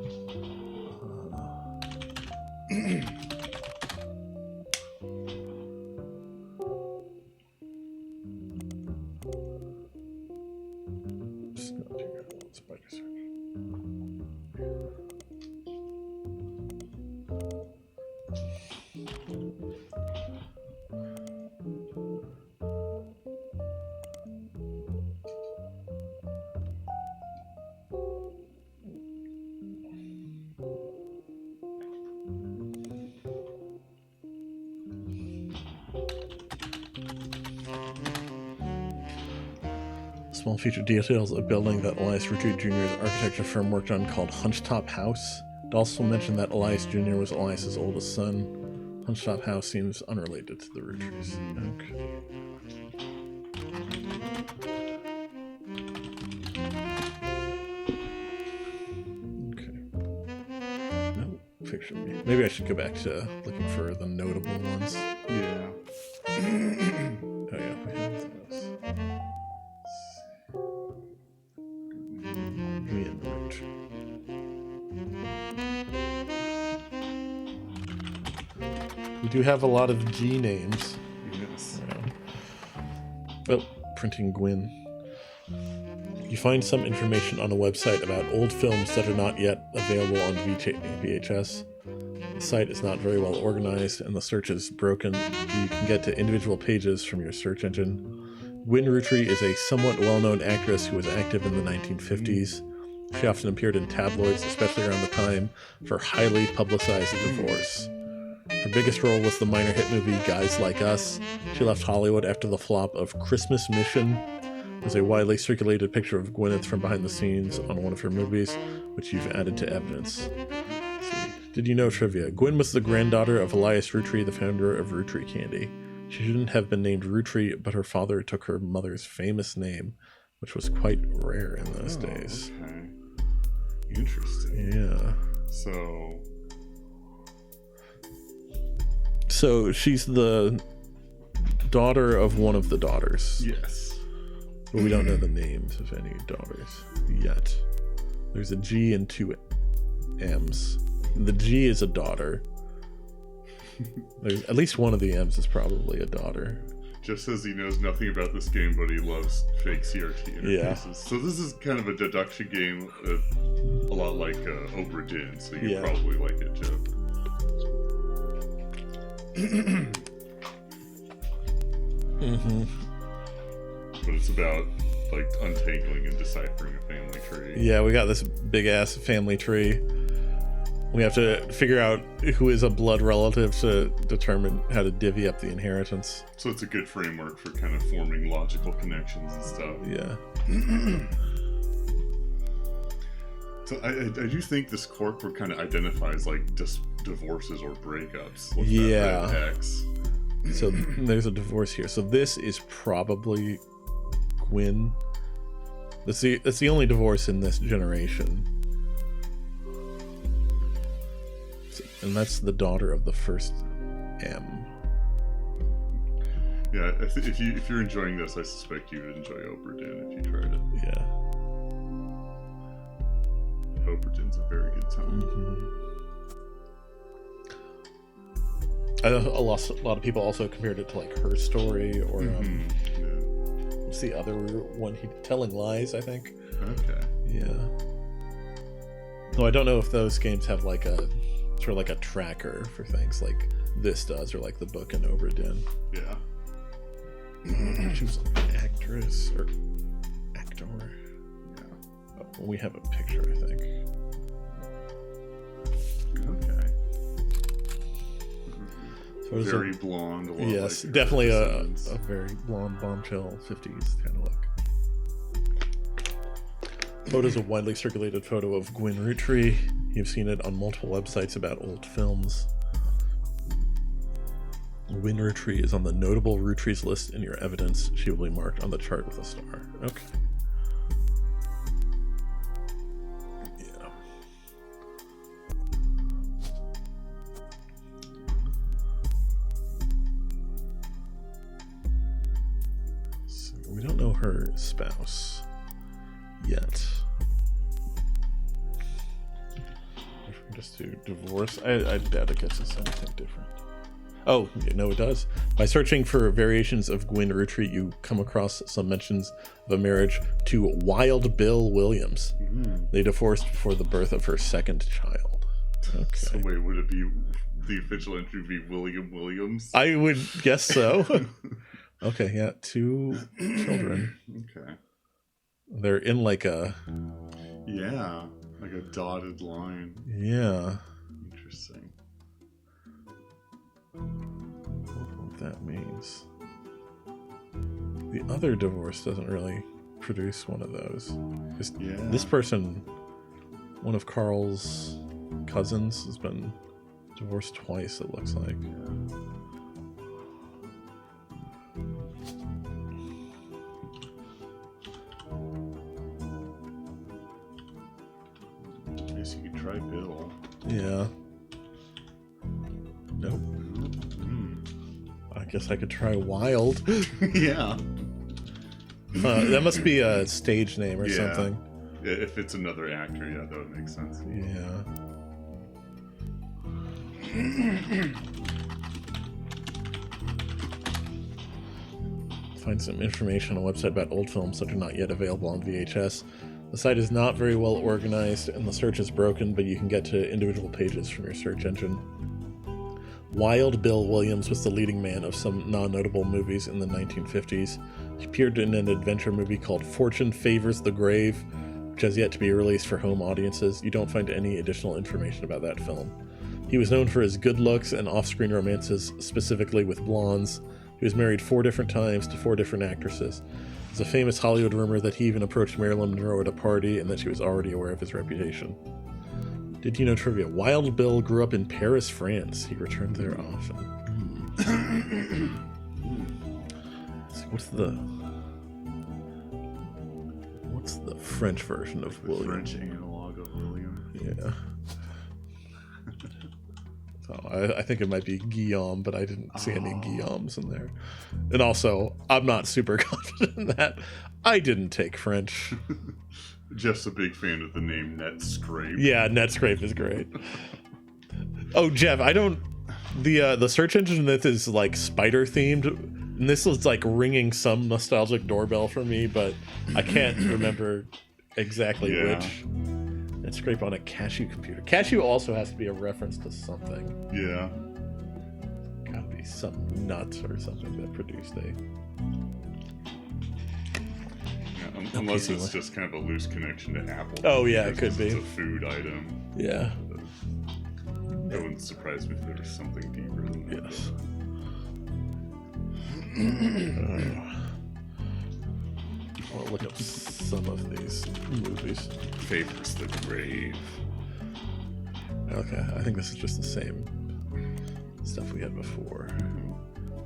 Small feature details a building that Elias Roottrees Jr.'s architecture firm worked on called Hunchetop House. It also mentioned that Elias Jr. was Elias's oldest son. Hunchetop House seems unrelated to the Roottrees. Okay. No picture. Maybe I should go back to looking for the notable ones. Yeah. Oh yeah, we have those. We do have a lot of G names. Yes. Well, printing Gwyn. You find some information on a website about old films that are not yet available on VHS. The site is not very well organized and the search is broken. You can get to individual pages from your search engine. Gwyn Roottrees is a somewhat well-known actress who was active in the 1950s. She often appeared in tabloids, especially around the time of her highly publicized divorce. Her biggest role was the minor hit movie Guys Like Us. She left Hollywood after the flop of Christmas Mission. There's a widely circulated picture of Gwyneth from behind the scenes on one of her movies, which you've added to evidence. Let's see. Did you know trivia? Gwyn was the granddaughter of Elias Roottrees, the founder of Roottrees Candy. She shouldn't have been named Roottrees, but her father took her mother's famous name, which was quite rare in those days. Okay. Interesting. Yeah. So she's the daughter of one of the daughters. Yes. But we don't know the names of any daughters yet. There's a G and two M's. The G is a daughter. There's, at least one of the M's is probably a daughter. Just says he knows nothing about this game, but he loves fake CRT interfaces. Yeah. So this is kind of a deduction game, a lot like Obra Dinn, so you Yeah. probably like it, Joe. Mm-hmm. But it's about like untangling and deciphering a family tree. Yeah, we got this big ass family tree. We have to figure out who is a blood relative to determine how to divvy up the inheritance. So it's a good framework for kind of forming logical connections and stuff. Yeah. So I do think this corkboard kind of identifies like divorces or breakups. What's Yeah. that red X? So there's a divorce here. So this is probably Gwyn. That's the only divorce in this generation. And that's the daughter of the first M. Yeah, if you're enjoying this, I suspect you would enjoy Obra Dinn if you tried it. Yeah. Obra Dinn's a very good time. Mm-hmm. A lot of people also compared it to like Her Story or what's the other one? Telling Lies, I think. Okay. Yeah. Though I don't know if those games have like a sort of like a tracker for things like this does, or like the book in Obra Dinn. Yeah. She was an actress or actor. Yeah. Oh, we have a picture, I think. Okay. So it was Very blonde. A lot yes, like definitely a Simmons. very blonde bombshell 50s kind of look. Photo's a widely circulated photo of Gwyn Roottrees. You've seen it on multiple websites about old films. Gwyn Rootree is on the notable Roottrees list in your evidence. She will be marked on the chart with a star. Okay. Yeah. So we don't know her spouse yet. If we just do divorce, I doubt it gets us anything different. Oh, no, it does. By searching for variations of Gwyn Rootree, you come across some mentions of a marriage to Wild Bill Williams. They divorced before the birth of her second child. Okay. So wait, would it be the official entry be William Williams? I would guess so. Okay, yeah, 2 children. Okay. They're in like a... Yeah, like a dotted line. Yeah. Interesting. I don't know what that means. The other divorce doesn't really produce one of those. This person, one of Carl's cousins, has been divorced twice, it looks like. I guess you could try Bill. Yeah. Nope. I guess I could try Wild. Yeah. That must be a stage name or something. If it's another actor, yeah, that would make sense. Yeah. Find some information on a website about old films that are not yet available on VHS. The site is not very well organized and the search is broken, but you can get to individual pages from your search engine. Wild Bill Williams was the leading man of some non-notable movies in the 1950s. He appeared in an adventure movie called Fortune Favors the Grave, which has yet to be released for home audiences. You don't find any additional information about that film. He was known for his good looks and off-screen romances, specifically with blondes. He was married 4 different times to 4 different actresses. There's a famous Hollywood rumor that he even approached Marilyn Monroe at a party and that she was already aware of his reputation. Did you know trivia? Wild Bill grew up in Paris, France. He returned there often. Let's see, what's the French version of William? French analog of William. Yeah. So I think it might be Guillaume, but I didn't see any Guillaumes in there. And also, I'm not super confident in that. I didn't take French. Just a big fan of the name Netscape. Yeah, Netscape is great. Oh, Jeff, I don't... The search engine that is, like, spider themed, and this was, like, ringing some nostalgic doorbell for me, but I can't remember exactly which. Netscape on a Cashew computer. Cashew also has to be a reference to something. Yeah. Gotta be some nut or something that produced a... Unless it's just kind of a loose connection to Apple. Oh, yeah, it could be. It's a food item. Yeah. That wouldn't surprise me if there was something deeper than that. Yes. I'll look up some of these movies. Favors the Grave. Okay, I think this is just the same stuff we had before.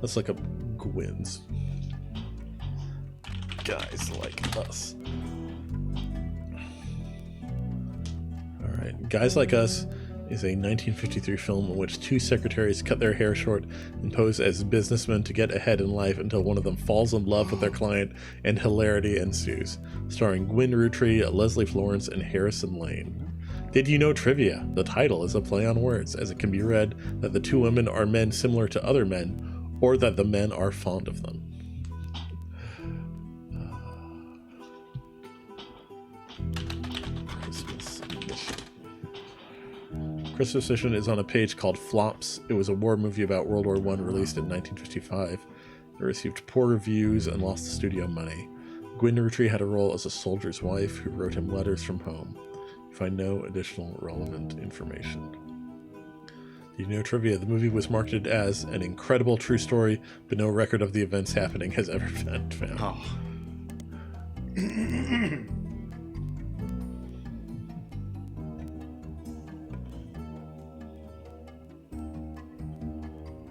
Let's look up Gwyn's. Guys Like Us. Alright, Guys Like Us is a 1953 film in which 2 secretaries cut their hair short and pose as businessmen to get ahead in life until one of them falls in love with their client and hilarity ensues. Starring Gwyn Rootree, Leslie Florence, and Harrison Lane. Did you know trivia? The title is a play on words, as it can be read that the 2 women are men similar to other men, or that the men are fond of them. Christmas Edition is on a page called Flops. It was a war movie about World War I released in 1955. It received poor reviews and lost the studio money. Gwyn Rootree had a role as a soldier's wife who wrote him letters from home. You find no additional relevant information. Do you know trivia? The movie was marketed as an incredible true story, but no record of the events happening has ever been found. Oh.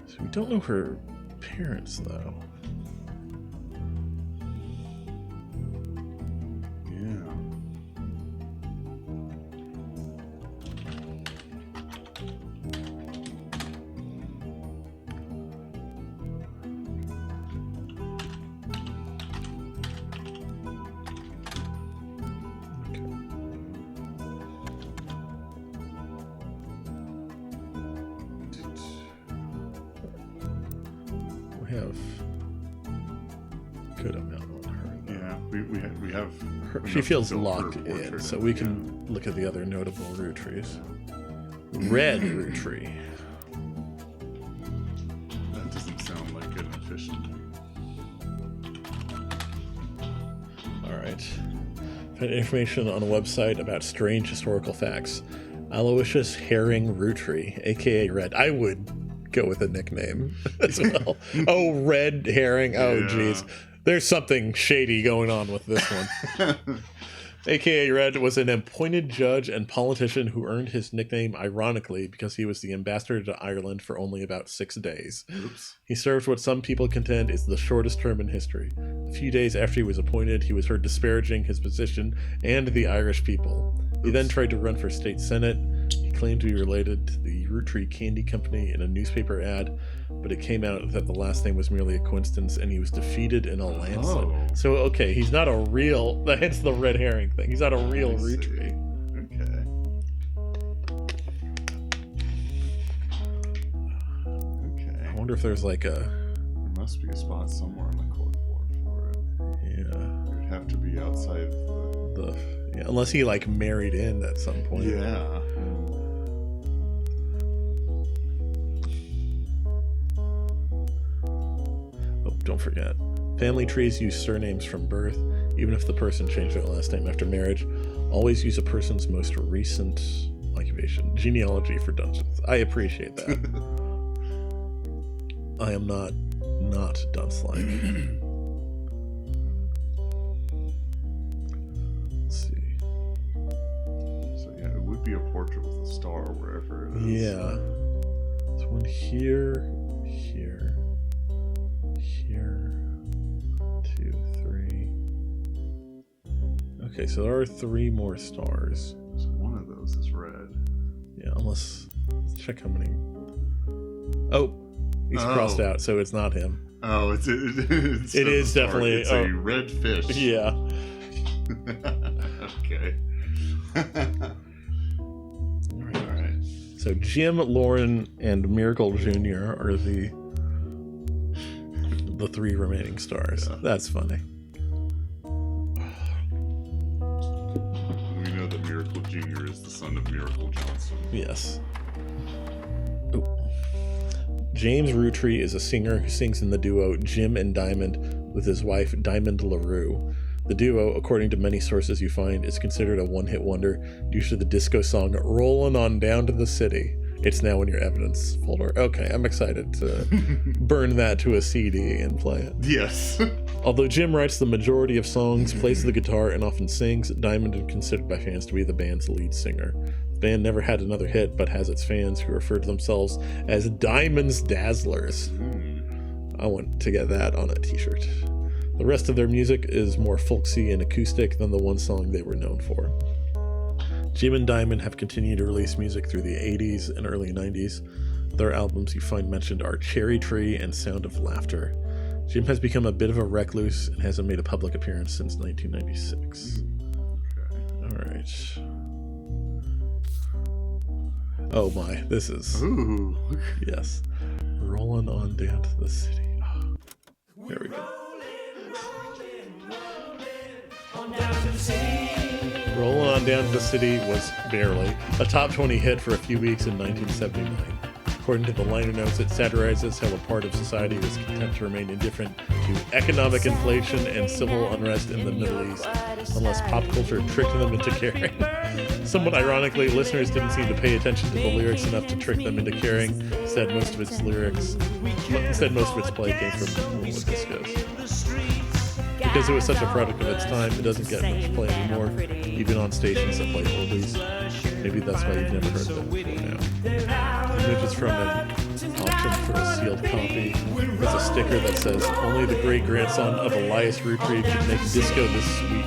So we don't know her parents, though. Have good amount on her. Yeah, we have. Her, she feels locked in, so we can look at the other notable Roottrees. Red Rootree. That doesn't sound like an efficient. All right. Found information on a website about strange historical facts. Aloysius Herring Rootree, aka Red. I would go with a nickname as well. Oh, Red Herring. Oh, jeez. There's something shady going on with this one. AKA Red was an appointed judge and politician who earned his nickname ironically because he was the ambassador to Ireland for only about 6 days. Oops. He served what some people contend is the shortest term in history. A few days after he was appointed, he was heard disparaging his position and the Irish people. He then tried to run for state senate. He claimed to be related to the Rootree Candy Company in a newspaper ad, but it came out that the last name was merely a coincidence and he was defeated in a landslide. Oh. So, okay, he's not a real... Hence the red herring thing. He's not a real Rootree. Okay. Okay. I wonder if there's like a... There must be a spot somewhere on the corkboard for it. Yeah. It would have to be outside the... Yeah, unless he like married in at some point. Yeah. Oh, don't forget. Family trees use surnames from birth, even if the person changed their last name after marriage. Always use a person's most recent occupation. Genealogy for dungeons. I appreciate that. I am not Dunslike. Let's see. So yeah, it would be a portrait with a star wherever it is. Yeah. There's one here, here, here, 2, 3. Okay, so there are 3 more stars. So one of those is red. Yeah, let's check how many. Oh, he's crossed out, so it's not him. Oh, it is definitely a red fish. Yeah. Okay. All right. So Jim, Lauren, and Miracle Jr. are the 3 remaining stars. Yeah. That's funny. We know that Miracle Jr. is the son of Miracle Johnson. Yes. Oh. James Rootree is a singer who sings in the duo Jim and Diamond with his wife Diamond LaRue. The duo, according to many sources you find, is considered a one-hit wonder due to the disco song Rollin' On Down to the City. It's now in your evidence folder. Okay, I'm excited to burn that to a CD and play it. Yes. Although Jim writes the majority of songs, plays the guitar, and often sings, Diamond is considered by fans to be the band's lead singer. The band never had another hit, but has its fans who refer to themselves as Diamond's Dazzlers. I want to get that on a t-shirt. The rest of their music is more folksy and acoustic than the one song they were known for. Jim and Diamond have continued to release music through the 80s and early 90s. Other albums you find mentioned are Cherry Tree and Sound of Laughter. Jim has become a bit of a recluse and hasn't made a public appearance since 1996. Okay. Alright. Oh my, this is... Ooh. Yes. Rolling on down to the city. Oh, there we go. Rolling on Down to the City was barely a top 20 hit for a few weeks in 1979. According to the liner notes, it satirizes how a part of society was content to remain indifferent to economic inflation and civil unrest in the Middle East, unless pop culture tricked them into caring. Somewhat ironically, listeners didn't seem to pay attention to the lyrics enough to trick them into caring. Instead, most of its play came from World Discos. Because it was such a product of its time, it doesn't get much play anymore, even on stations that play oldies. Maybe that's why you've never heard them before now. The image is from an auction for a sealed copy. There's a sticker that says, "Only the great-grandson of Elias Roottrees could make disco this sweet."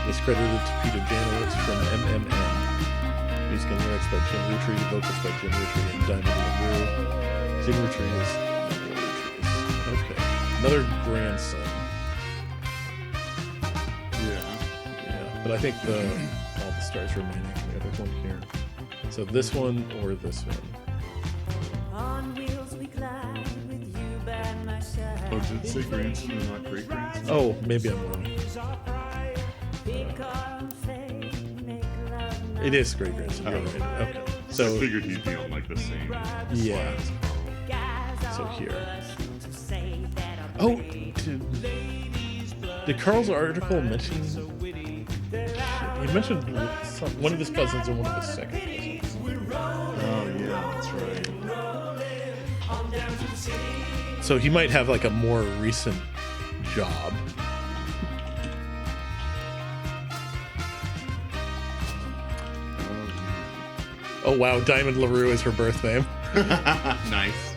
It's credited to Peter Janowitz from MMM. Music and lyrics by Jim Roottrees, vocals by Jim Roottrees and Diamond LaRue. Jim Roottrees. Okay. Another grandson. Yeah. But I think all the stars remaining. Yeah, there's one here. So this one or this one. Oh, did it say grandson and not great grandson? Oh, maybe I'm wrong. It is great grandson. You're right. Okay. So I figured he'd be on like the same. Yeah. So here. Oh, did Carl's article mention? He mentioned one of his cousins and one of his second cousins. Oh yeah, that's right. So he might have like a more recent job. Oh wow, Diamond LaRue is her birth name. Nice.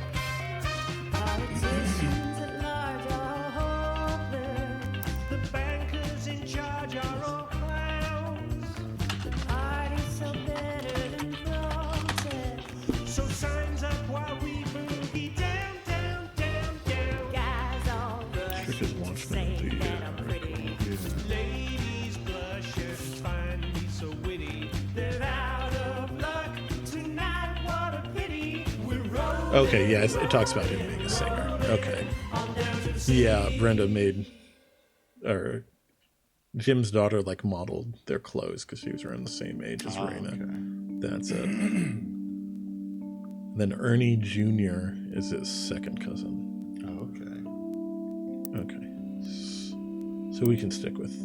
Okay, yeah, it talks about him being a singer. Okay. Yeah, Brenda Jim's daughter, like, modeled their clothes because she was around the same age as Raina. Okay. That's it. Then Ernie Jr. is his second cousin. Oh, okay. Okay. So we can stick with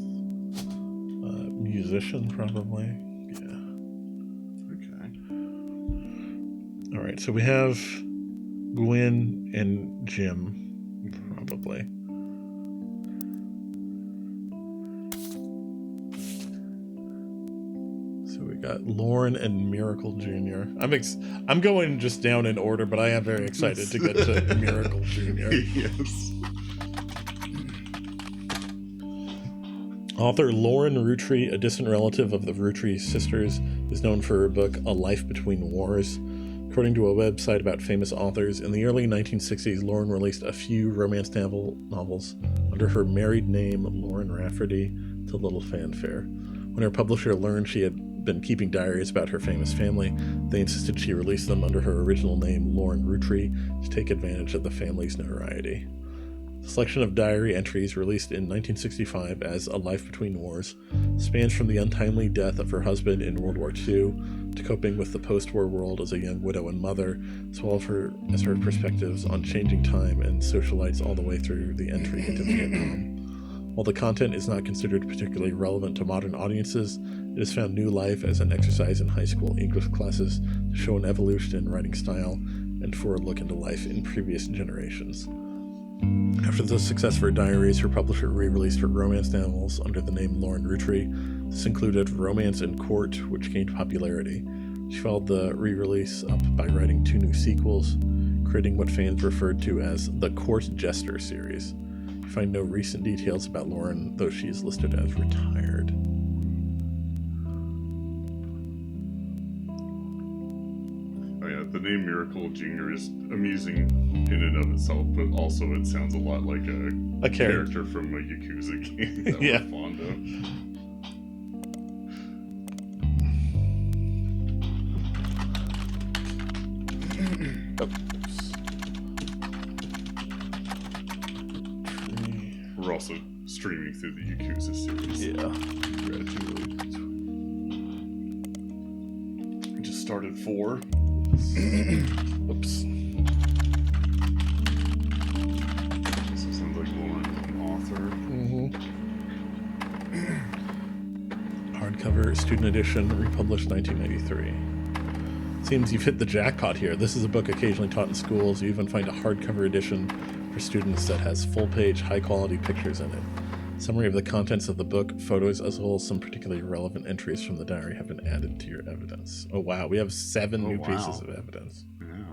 musician, probably. Yeah. Okay. All right, so we have Gwen and Jim, probably. So we got Lauren and Miracle Jr. I'm going just down in order, but I am very excited to get to Miracle Jr. Yes. Author Lauren Roottrees, a distant relative of the Roottrees sisters, is known for her book A Life Between Wars. According to a website about famous authors, in the early 1960s, Lauren released a few romance novels under her married name, Lauren Rafferty, to little fanfare. When her publisher learned she had been keeping diaries about her famous family, they insisted she release them under her original name, Lauren Roottrees, to take advantage of the family's notoriety. The selection of diary entries released in 1965 as A Life Between Wars spans from the untimely death of her husband in World War II to coping with the post-war world as a young widow and mother, as well as her perspectives on changing time and socialites all the way through the entry into Vietnam. While the content is not considered particularly relevant to modern audiences, it has found new life as an exercise in high school English classes to show an evolution in writing style and forward look into life in previous generations. After the success of her diaries, her publisher re-released her romance novels under the name Lauren Roottrees. This included Romance in Court, which gained popularity. She followed the re-release up by writing 2 new sequels, creating what fans referred to as the Court Jester series. You find no recent details about Lauren, though she is listed as retired. The name Miracle Jr. is amusing in and of itself, but also it sounds a lot like a character from a Yakuza game that we're fond of. We're also streaming through the Yakuza series. Yeah. Congratulations. We just started 4. Oops. So it sounds like Lauren's an author. Mm-hmm. Hardcover, student edition, republished 1993. Seems you've hit the jackpot here. This is a book occasionally taught in schools. You even find a hardcover edition for students that has full-page, high-quality pictures in it. Summary of the contents of the book, photos, as well as some particularly relevant entries from the diary have been added to your evidence. Oh wow, we have 7 new pieces of evidence. Yeah.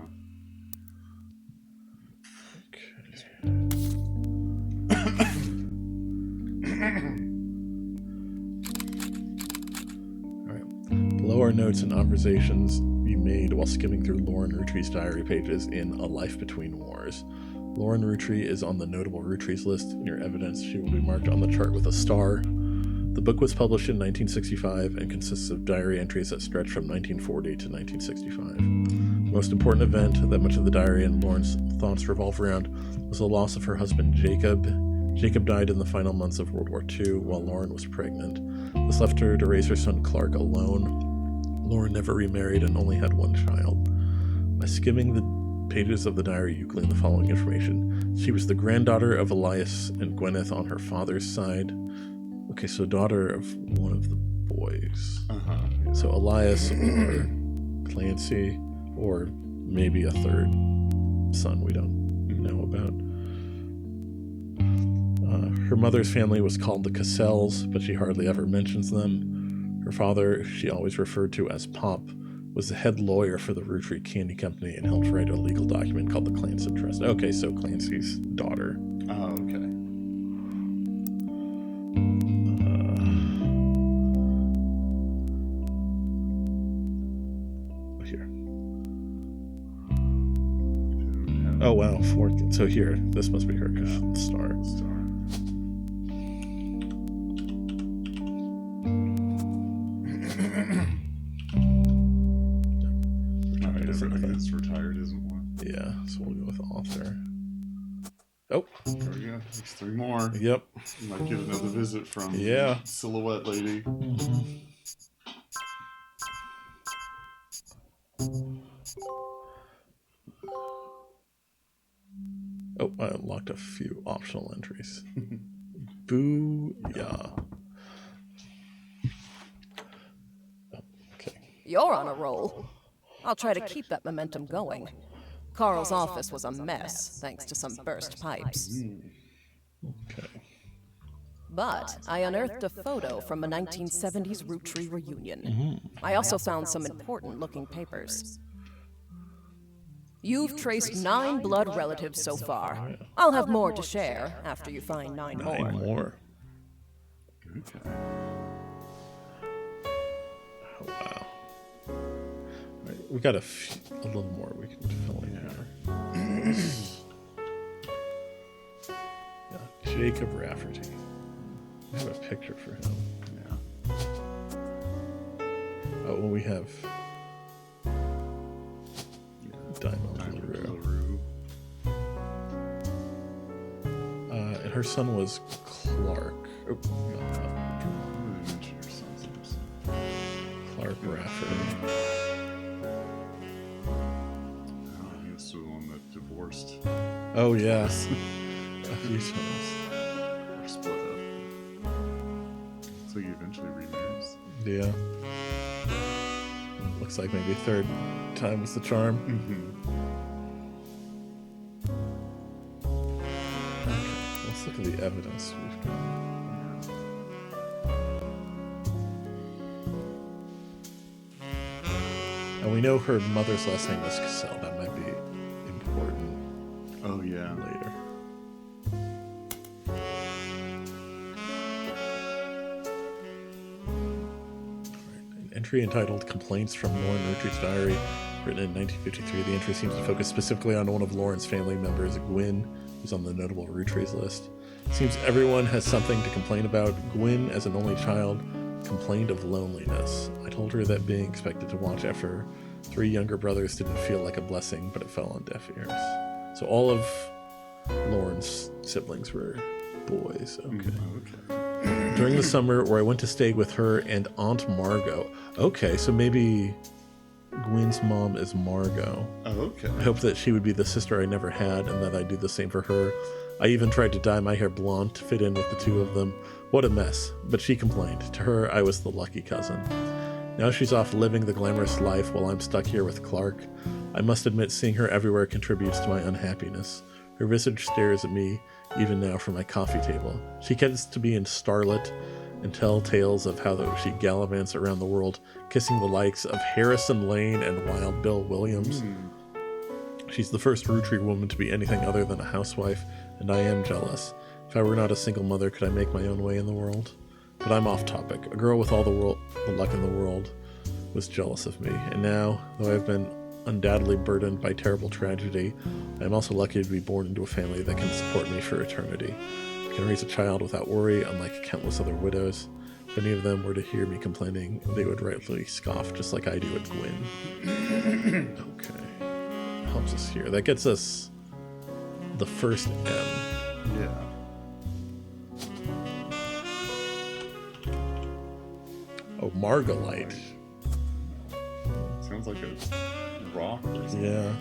Alright. Below are notes and observations you made while skimming through Lauren Roottree's diary pages in A Life Between Wars. Lauren Rootree is on the notable Roottrees list. In your evidence, she will be marked on the chart with a star. The book was published in 1965 and consists of diary entries that stretch from 1940 to 1965. The most important event that much of the diary and Lauren's thoughts revolve around was the loss of her husband Jacob. Jacob died in the final months of World War II while Lauren was pregnant. This left her to raise her son Clark alone. Lauren never remarried and only had one child. By skimming the pages of the diary, you glean the following information. She was the granddaughter of Elias and Gwyneth on her father's side. Okay, so daughter of one of the boys. Uh-huh. So Elias or Clancy, or maybe a third son we don't know about. Her mother's family was called the Cassells, but she hardly ever mentions them. Her father, she always referred to as Pop, was the head lawyer for the Roottree Candy Company and helped write a legal document called the Clancy Trust. Okay, so Clancy's daughter. Oh, okay. Here. Oh, wow. So here, this must be her. Star. Everybody that's retired isn't one. Yeah, so we'll go with author. Oh. There we go. There's 3 more. Yep. You might get another visit from Silhouette Lady. Oh, I unlocked a few optional entries. Boo-yah. Oh, okay. You're on a roll. I'll try to keep that momentum going. Carl's office was a mess, thanks to some burst pipes. Okay. But I unearthed a photo from a 1970s Rootree reunion. I also found some important-looking papers. You've traced 9 blood relatives so far. I'll have more to share after you find 9 more. 9 more. Okay. Oh, wow. Right, we got a little more we can fill in here. Yeah, Jacob Rafferty. I have a picture for him. Yeah. Oh, well, we have Diamond LaRue. And her son was Clark. Oh, Clark Rafferty. He was the one that divorced. Oh, yes. A few times. Or split up. So he eventually remarries. Yeah. Looks like maybe third time was the charm. Okay, let's look at the evidence we've got. And we know her mother's last name was Cassell. That might be important. Oh, yeah. Later. An entry entitled Complaints from Lauren Rootree's Diary, written in 1953. The entry seems to focus specifically on one of Lauren's family members, Gwyn, who's on the notable Rootrees list. It seems everyone has something to complain about. Gwyn, as an only child, complained of loneliness. I told her that being expected to watch after 3 younger brothers didn't feel like a blessing, but it fell on deaf ears. So all of Lauren's siblings were boys. Okay. During the summer, where I went to stay with her and Aunt Margot. Okay, so maybe Gwyn's mom is Margot. Oh, okay. I hope that she would be the sister I never had and that I'd do the same for her. I even tried to dye my hair blonde to fit in with the 2 of them. What a mess. But she complained. To her, I was the lucky cousin. Now she's off living the glamorous life while I'm stuck here with Clark. I must admit, seeing her everywhere contributes to my unhappiness. Her visage stares at me, even now, from my coffee table. She gets to be in Starlet and tell tales of how she gallivants around the world, kissing the likes of Harrison Lane and Wild Bill Williams. She's the first Rootree woman to be anything other than a housewife, and I am jealous. If I were not a single mother, could I make my own way in the world? But I'm off topic. A girl with all the luck in the world was jealous of me, and now, though I've been undoubtedly burdened by terrible tragedy, I am also lucky to be born into a family that can support me for eternity. I can raise a child without worry, unlike countless other widows. If any of them were to hear me complaining, they would rightfully scoff, just like I do at Gwyn. Okay. Helps us here. That gets us the first M. Yeah. Oh, Margolite. Sounds like a rock or something. Yeah.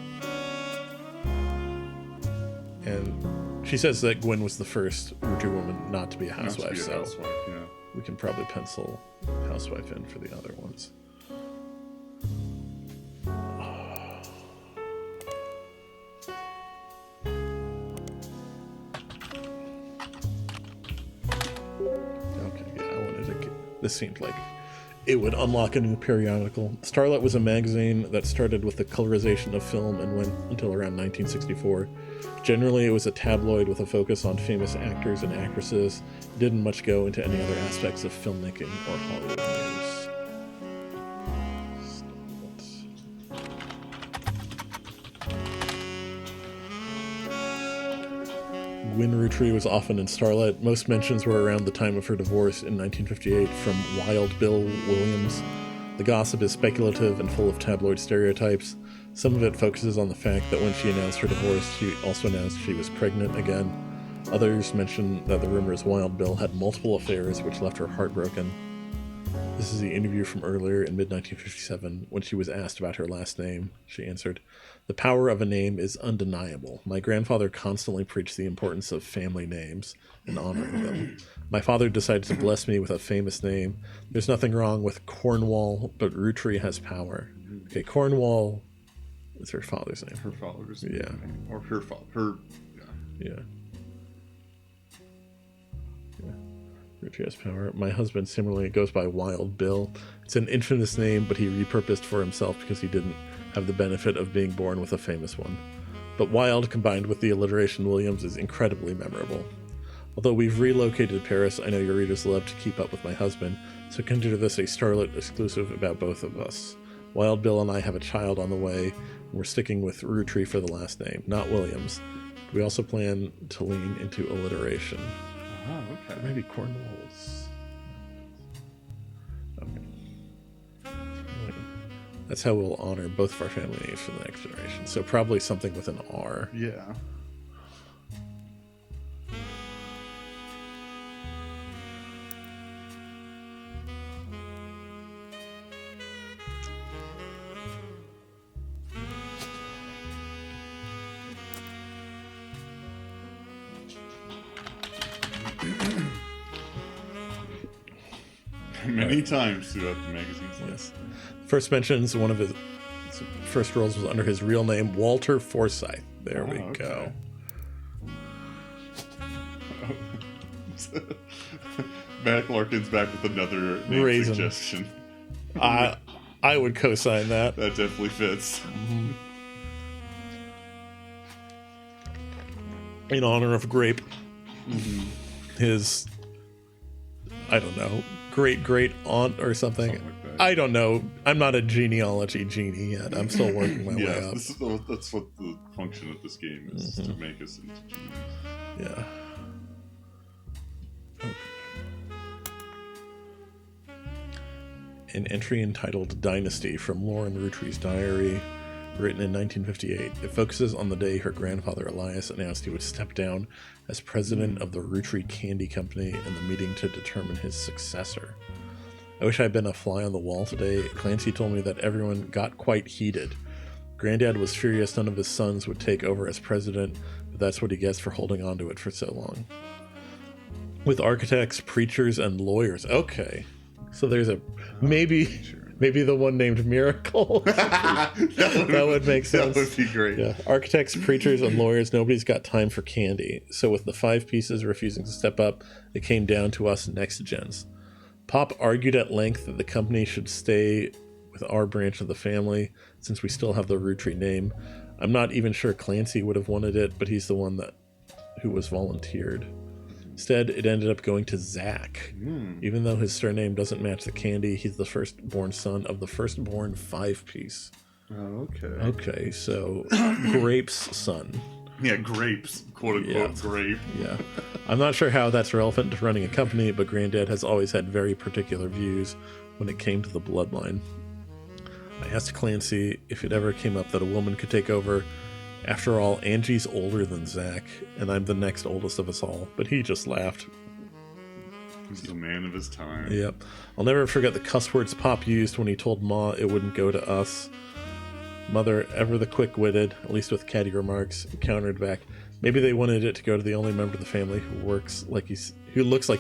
And she says that Gwen was the first Roottrie woman not to be a housewife, yeah. We can probably pencil housewife in for the other ones. Okay, yeah, I wanted to this seemed like it would unlock a new periodical. Starlet was a magazine that started with the colorization of film and went until around 1964. Generally, it was a tabloid with a focus on famous actors and actresses. It didn't much go into any other aspects of filmmaking or Hollywood news. Gwyn Roottrie was often in Starlet. Most mentions were around the time of her divorce in 1958 from Wild Bill Williams. The gossip is speculative and full of tabloid stereotypes. Some of it focuses on the fact that when she announced her divorce, she also announced she was pregnant again. Others mention that the rumors Wild Bill had multiple affairs, which left her heartbroken. This is the interview from earlier in mid-1957 when she was asked about her last name. She answered, "The power of a name is undeniable. My grandfather constantly preached the importance of family names and honoring them. My father decided to bless me with a famous name. There's nothing wrong with Cornwall, but Roottrie has power." Okay, Cornwall is her father's name. Her father's name. Or her father. Yeah. Roottrie has power. My husband similarly goes by Wild Bill. It's an infamous name, but he repurposed for himself because he didn't have the benefit of being born with a famous one. But Wild, combined with the alliteration Williams, is incredibly memorable. Although we've relocated to Paris, I know your readers love to keep up with my husband, so consider this a Starlet exclusive about both of us. Wild Bill and I have a child on the way, and we're sticking with Roottrie for the last name, not Williams. We also plan to lean into alliteration. Oh, okay. Maybe Cornwall's. Okay. That's how we'll honor both of our family names for the next generation. So probably something with an R. Yeah. Many times throughout the magazines. Yes. First mentions one of his first roles was under his real name, Walter Forsythe. There we go. Matt Larkin's back with another name suggestion. I would co-sign that. That definitely fits. Mm-hmm. In honor of Grape. Mm-hmm. His, I don't know, great aunt or something. Like that. I don't know. I'm not a genealogy genie yet. I'm still working my way up. That's what the function of this game is, to make us into genies. Yeah. Okay. An entry entitled Dynasty from Lauren Roottree's diary, written in 1958. It focuses on the day her grandfather Elias announced he would step down as president of the Roottrie Candy Company and the meeting to determine his successor. I wish I'd been a fly on the wall today. Clancy told me that everyone got quite heated. Granddad was furious none of his sons would take over as president, but that's what he gets for holding on to it for so long. With architects, preachers, and lawyers. Okay. So there's a... Maybe the one named Miracle. that would make sense. That would be great. Yeah. Architects, preachers, and lawyers, nobody's got time for candy. So with the 5 pieces refusing to step up, it came down to us next gens. Pop argued at length that the company should stay with our branch of the family, since we still have the Roottrie name. I'm not even sure Clancy would have wanted it, but he's the one who was volunteered. Instead, it ended up going to Zach. Even though his surname doesn't match the candy, he's the firstborn son of the firstborn 5-piece. Oh, okay. Okay, so Grape's son. Yeah, grapes, quote-unquote grape. Yeah. I'm not sure how that's relevant to running a company, but Granddad has always had very particular views when it came to the bloodline. I asked Clancy if it ever came up that a woman could take over. After all, Angie's older than Zach, and I'm the next oldest of us all, but he just laughed. He's the man of his time. Yep. I'll never forget the cuss words Pop used when he told Ma it wouldn't go to us. Mother, ever the quick-witted, at least with catty remarks, countered back, maybe they wanted it to go to the only member of the family who looks like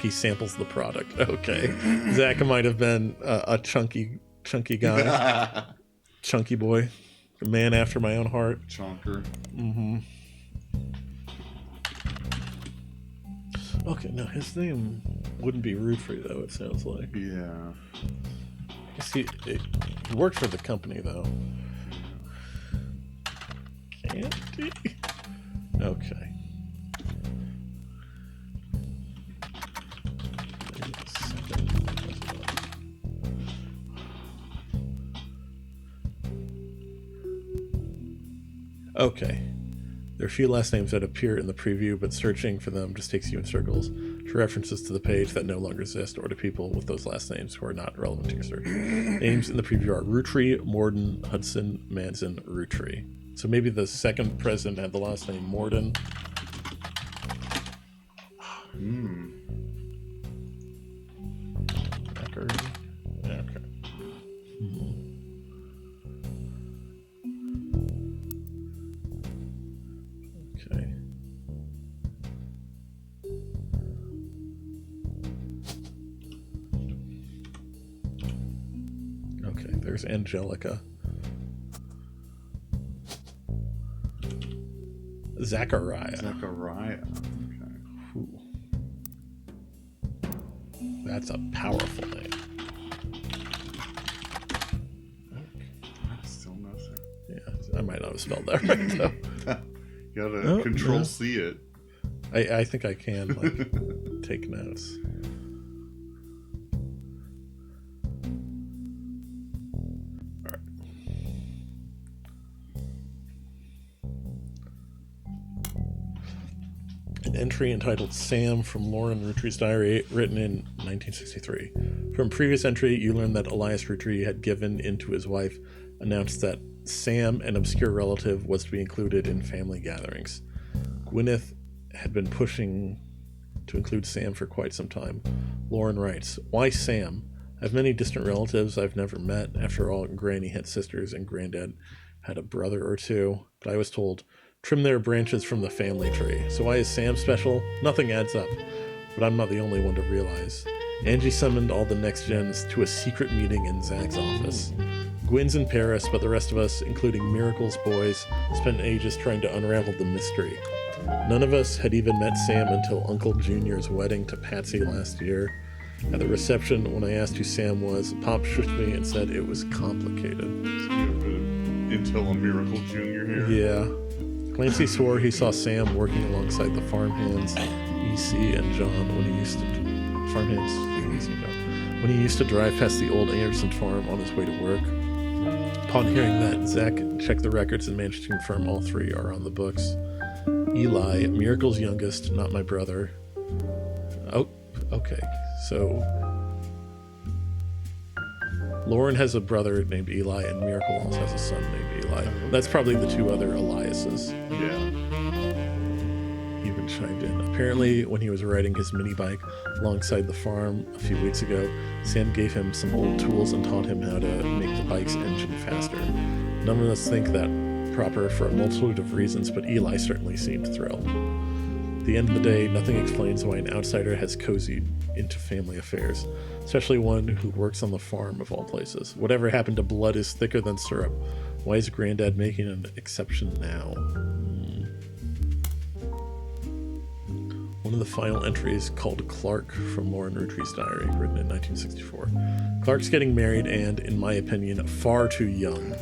he samples the product. Okay. Zach might have been a chunky guy. Chunky boy. A man after my own heart. Chonker. Mm-hmm. Okay, now his name wouldn't be Roottrees, though, it sounds like. Yeah. I guess he worked for the company, though. Candy? Okay. Okay. There are a few last names that appear in the preview, but searching for them just takes you in circles to references to the page that no longer exist or to people with those last names who are not relevant to your search. Names in the preview are Roottrees, Morden, Hudson, Manson, Roottrees. So maybe the second president had the last name Morden. Okay. Okay. Okay, there's Angelica. Zachariah. Okay. Ooh. That's a powerful name. That's still nothing. Yeah, I might not have spelled that right, though. You gotta Control-C it. I think I can, take notes. Alright. An entry entitled Sam from Lauren Roottrees' diary, written in 1963. From previous entry, you learn that Elias Roottrees had given in to his wife, announced that Sam, an obscure relative, was to be included in family gatherings. Gwyneth had been pushing to include Sam for quite some time. Lauren writes, "Why Sam? I have many distant relatives I've never met. After all, Granny had sisters and Granddad had a brother or two. But I was told, trim their branches from the family tree. So why is Sam special? Nothing adds up. But I'm not the only one to realize. Angie summoned all the next gens to a secret meeting in Zach's office. Gwyn's in Paris, but the rest of us, including Miracle's boys, spent ages trying to unravel the mystery. None of us had even met Sam until Uncle Junior's wedding to Patsy last year. At the reception, when I asked who Sam was, Pop shook me and said it was complicated." So you have intel on Miracle Jr. here? Yeah. Clancy swore he saw Sam working alongside the farmhands, E.C. and John, when he used to... When he used to drive past the old Anderson farm on his way to work. Upon hearing that, Zach checked the records and managed to confirm all three are on the books. Eli, Miracle's youngest, not my brother. Oh, okay. So, Lauren has a brother named Eli, and Miracle also has a son named Eli. That's probably the two other Eliases. Yeah. He even chimed in. Apparently, when he was riding his mini bike alongside the farm a few weeks ago, Sam gave him some old tools and taught him how to make the bike's engine faster. None of us think that proper for a multitude of reasons, but Eli certainly seemed thrilled. At the end of the day, nothing explains why an outsider has cozied into family affairs, especially one who works on the farm of all places. Whatever happened to blood is thicker than syrup. Why is Granddad making an exception now? One of the final entries, called Clark from Lauren Roottrees' diary, written in 1964. Clark's getting married and, in my opinion, far too young.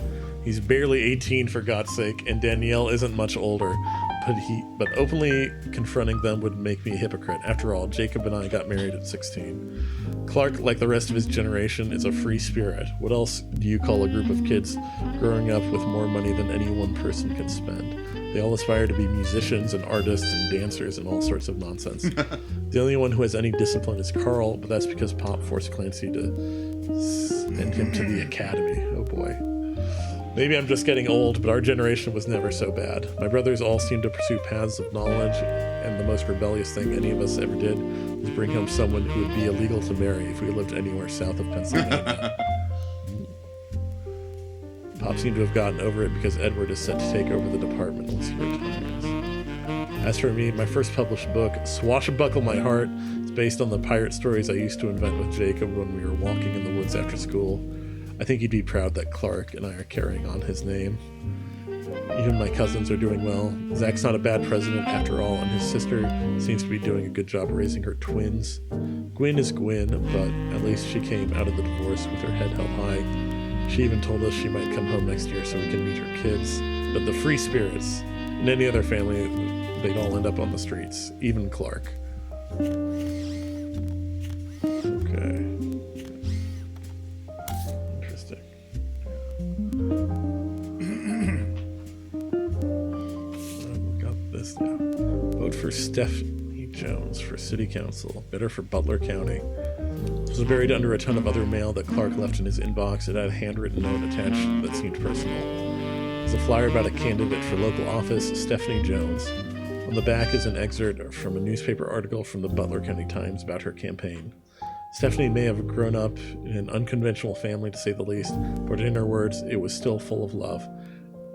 He's barely 18 for God's sake, and Danielle isn't much older. but openly confronting them would make me a hypocrite. After all, Jacob and I got married at 16. Clark, like the rest of his generation, is a free spirit. What else do you call a group of kids growing up with more money than any one person can spend? They all aspire to be musicians and artists and dancers and all sorts of nonsense. The only one who has any discipline is Carl, but that's because Pop forced Clancy to send him to the academy. Oh boy. Maybe I'm just getting old, but our generation was never so bad. My brothers all seemed to pursue paths of knowledge, and the most rebellious thing any of us ever did was bring home someone who would be illegal to marry if we lived anywhere south of Pennsylvania. Pop seemed to have gotten over it because Edward is set to take over the department once he retires. As for me, my first published book, Swashbuckle My Heart, is based on the pirate stories I used to invent with Jacob when we were walking in the woods after school. I think he'd be proud that Clark and I are carrying on his name. Even my cousins are doing well. Zach's not a bad president after all, and his sister seems to be doing a good job raising her twins. Gwyn is Gwyn, but at least she came out of the divorce with her head held high. She even told us she might come home next year so we can meet her kids. But the free spirits, in any other family, they'd all end up on the streets, even Clark. Okay. Interesting. We got this now. Vote for Stephanie Jones for City Council. Better for Butler County. It was buried under a ton of other mail that Clark left in his inbox. It had a handwritten note attached that seemed personal. It was a flyer about a candidate for local office, Stephanie Jones. On the back is an excerpt from a newspaper article from the Butler County Times about her campaign. Stephanie may have grown up in an unconventional family, to say the least, but in her words, it was still full of love.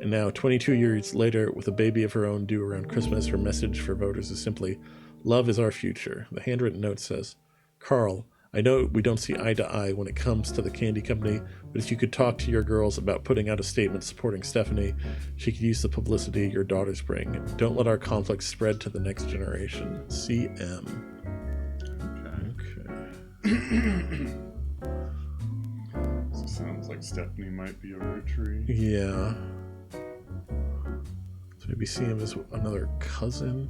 And now, 22 years later, with a baby of her own due around Christmas, her message for voters is simply, "Love is our future." The handwritten note says, "Carl, I know we don't see eye to eye when it comes to the candy company, but if you could talk to your girls about putting out a statement supporting Stephanie, she could use the publicity your daughters bring. Don't let our conflict spread to the next generation. CM." Okay. So sounds like Stephanie might be a Roottrie. Yeah. So maybe CM is another cousin.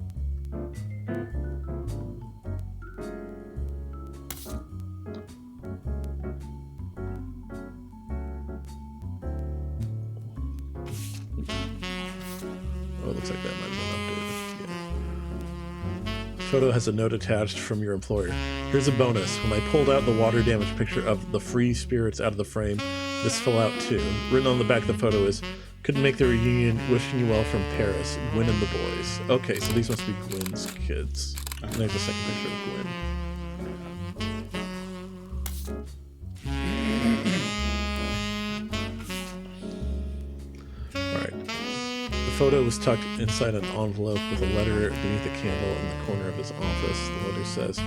Oh, it looks like that might have been updated. Yeah. The photo has a note attached from your employer. Here's a bonus. When I pulled out the water damage picture of the free spirits out of the frame, this fell out too. Written on the back of the photo is, "Couldn't make the reunion, wishing you well from Paris, Gwyn and the boys." Okay, so these must be Gwyn's kids. And there's a second picture of Gwyn. The photo was tucked inside an envelope with a letter beneath a candle in the corner of his office. The letter says,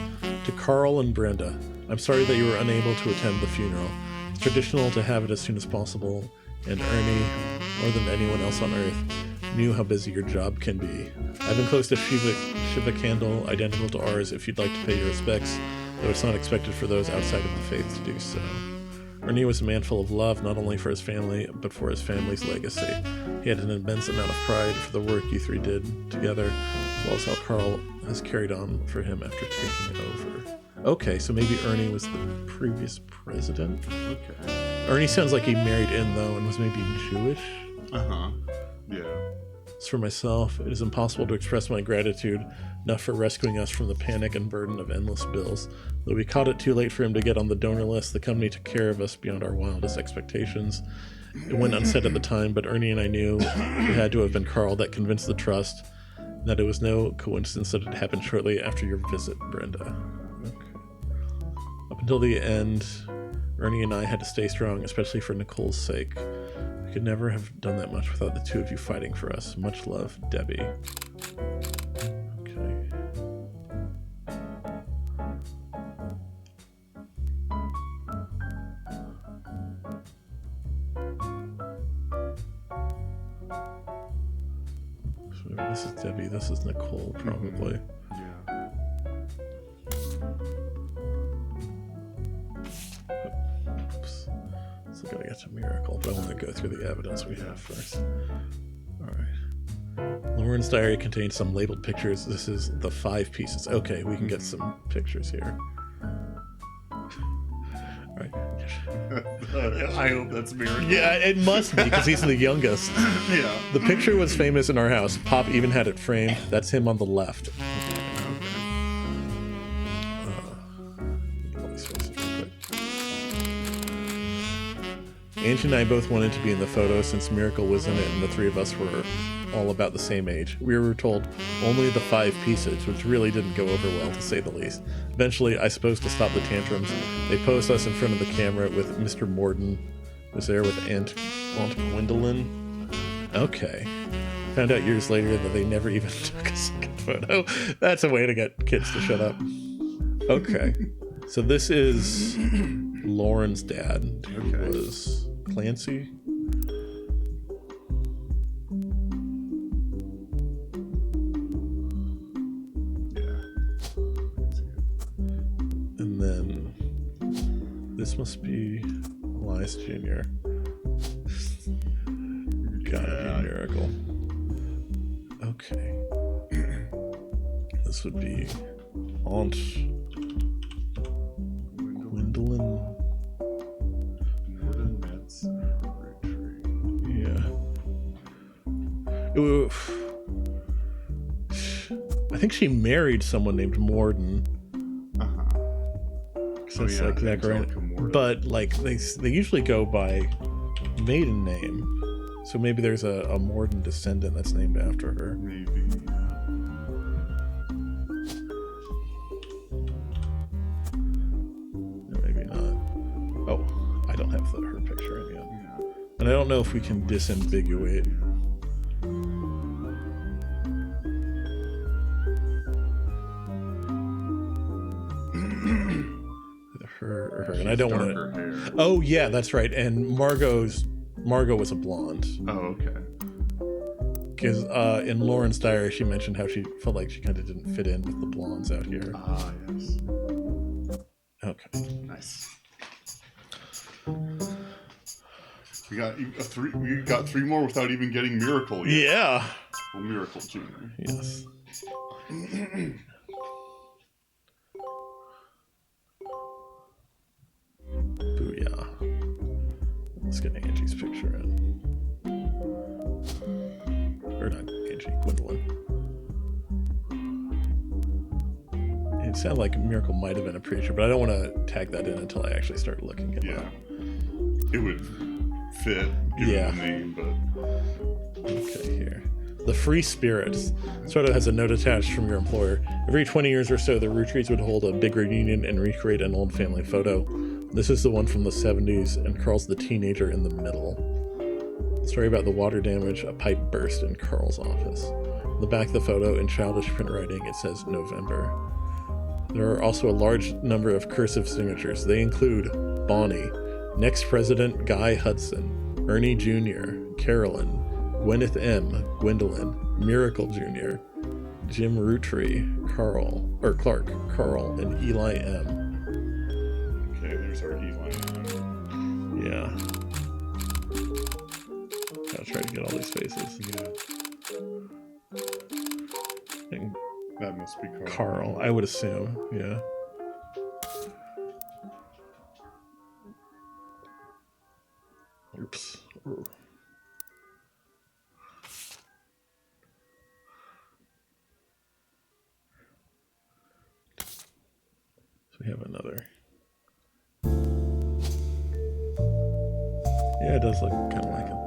"To Carl and Brenda, I'm sorry that you were unable to attend the funeral. It's traditional to have it as soon as possible, and Ernie, more than anyone else on earth, knew how busy your job can be. I've enclosed a Shiva candle identical to ours if you'd like to pay your respects, though it's not expected for those outside of the faith to do so." Ernie was a man full of love, not only for his family, but for his family's legacy. He had an immense amount of pride for the work you three did together, as well as how Carl has carried on for him after taking over. Okay, so maybe Ernie was the previous president? Okay. Ernie sounds like he married in, though, and was maybe Jewish? Uh-huh. Yeah. As for myself, it is impossible to express my gratitude, not for rescuing us from the panic and burden of endless bills. Though we caught it too late for him to get on the donor list, the company took care of us beyond our wildest expectations. It went unsaid at the time, but Ernie and I knew it had to have been Carl that convinced the trust, and that it was no coincidence that it happened shortly after your visit, Brenda. Okay. Up until the end, Ernie and I had to stay strong, especially for Nicole's sake. We could never have done that much without the two of you fighting for us. Much love, Debbie. Okay. So this is Debbie, this is Nicole, probably. Yeah. Oops. Still gotta get to Miracle, but I want to go through the evidence we have first. Alright. Lauren's diary contains some labeled pictures. This is the 5 pieces. Okay, we can get some pictures here. Right. I hope that's Miracle. Yeah, it must be, because he's the youngest. Yeah. The picture was famous in our house. Pop even had it framed. That's him on the left. Angie and I both wanted to be in the photo since Miracle was in it and the 3 of us were all about the same age. We were told only the 5 pieces, which really didn't go over well, to say the least. Eventually, I suppose to stop the tantrums, they posed us in front of the camera with Mr. Morden, who was there with Aunt Gwendolyn. Okay. Found out years later that they never even took a second photo. That's a way to get kids to shut up. Okay. So this is Lauren's dad, who was Clancy. And then this must be Elias Jr. Gotta be Miracle. Okay. This would be Aunt Gwendolyn. I think she married someone named Morden. So it's like that grand, but like they usually go by maiden name. So maybe there's a Morden descendant that's named after her. Maybe. No, maybe not. Oh, I don't have her picture in yet. Yeah. And I don't know if we can disambiguate. Her, and I don't want to. Oh yeah, that's right. And Margot was a blonde. Oh, okay. Because in Lauren's diary, she mentioned how she felt like she kind of didn't fit in with the blondes out here. Ah, yes. Okay. Nice. We got 3. We got 3 more without even getting Miracle yet. Yeah. Well, Miracle Jr. Yes. Booyah. Let's get Angie's picture in. Or not Angie, Gwendolyn. It sounded like Miracle might have been a preacher, but I don't want to tag that in until I actually start looking at it. Yeah. It would fit, given the name, but... Okay, here. The Free Spirits. Sort of has a note attached from your employer. Every 20 years or so, the Roottrees would hold a big reunion and recreate an old family photo. This is the one from the 70s, and Carl's the teenager in the middle. Story about the water damage, a pipe burst in Carl's office. On the back of the photo, in childish print writing, it says November. There are also a large number of cursive signatures. They include Bonnie, next president Guy Hudson, Ernie Jr., Carolyn, Gwyneth M., Gwendolyn, Miracle Jr., Jim Rootree, Clark, Carl, and Eli M. Okay, there's our Eli M. Yeah. Gotta try to get all these faces. Yeah. And that must be Carl, I would assume, yeah. Oops. Ooh. So we have another. Yeah, it does look kind of like him.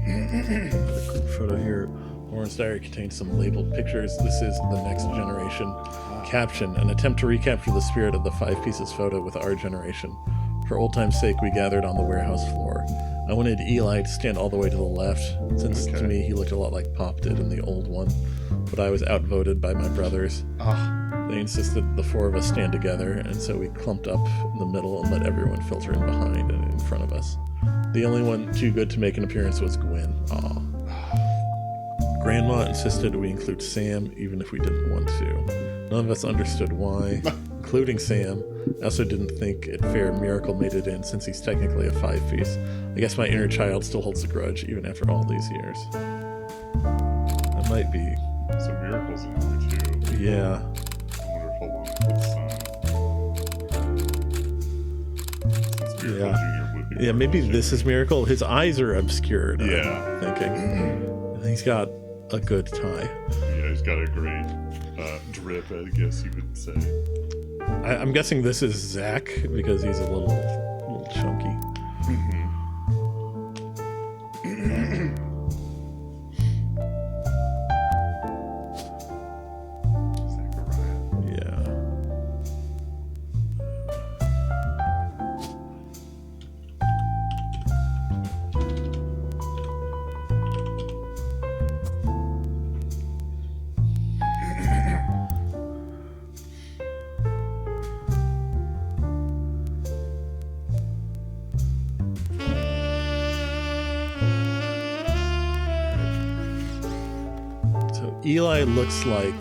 Another group photo here. Lauren's diary contains some labeled pictures. This is the next generation. Caption: an attempt to recapture the spirit of the 5 pieces photo with our generation. For old time's sake, we gathered on the warehouse floor. I wanted Eli to stand all the way to the left, since to me he looked a lot like Pop did in the old one. But I was outvoted by my brothers. They insisted the 4 of us stand together, and so we clumped up in the middle and let everyone filter in behind and in front of us. The only one too good to make an appearance was Gwen. Grandma insisted we include Sam, even if we didn't want to. None of us understood why, including Sam. I also didn't think it fair Miracle made it in since he's technically a 5-piece. I guess my inner child still holds a grudge even after all these years. That might be... Some Miracles in there too. Yeah. I wonder if along with the sun. Yeah. Jr. would be Maybe this is Miracle. His eyes are obscured, I'm thinking. And he's got a good tie. Yeah, he's got a great drip, I guess you would say. I'm guessing this is Zach because he's a little chunky. Yeah. Eli looks like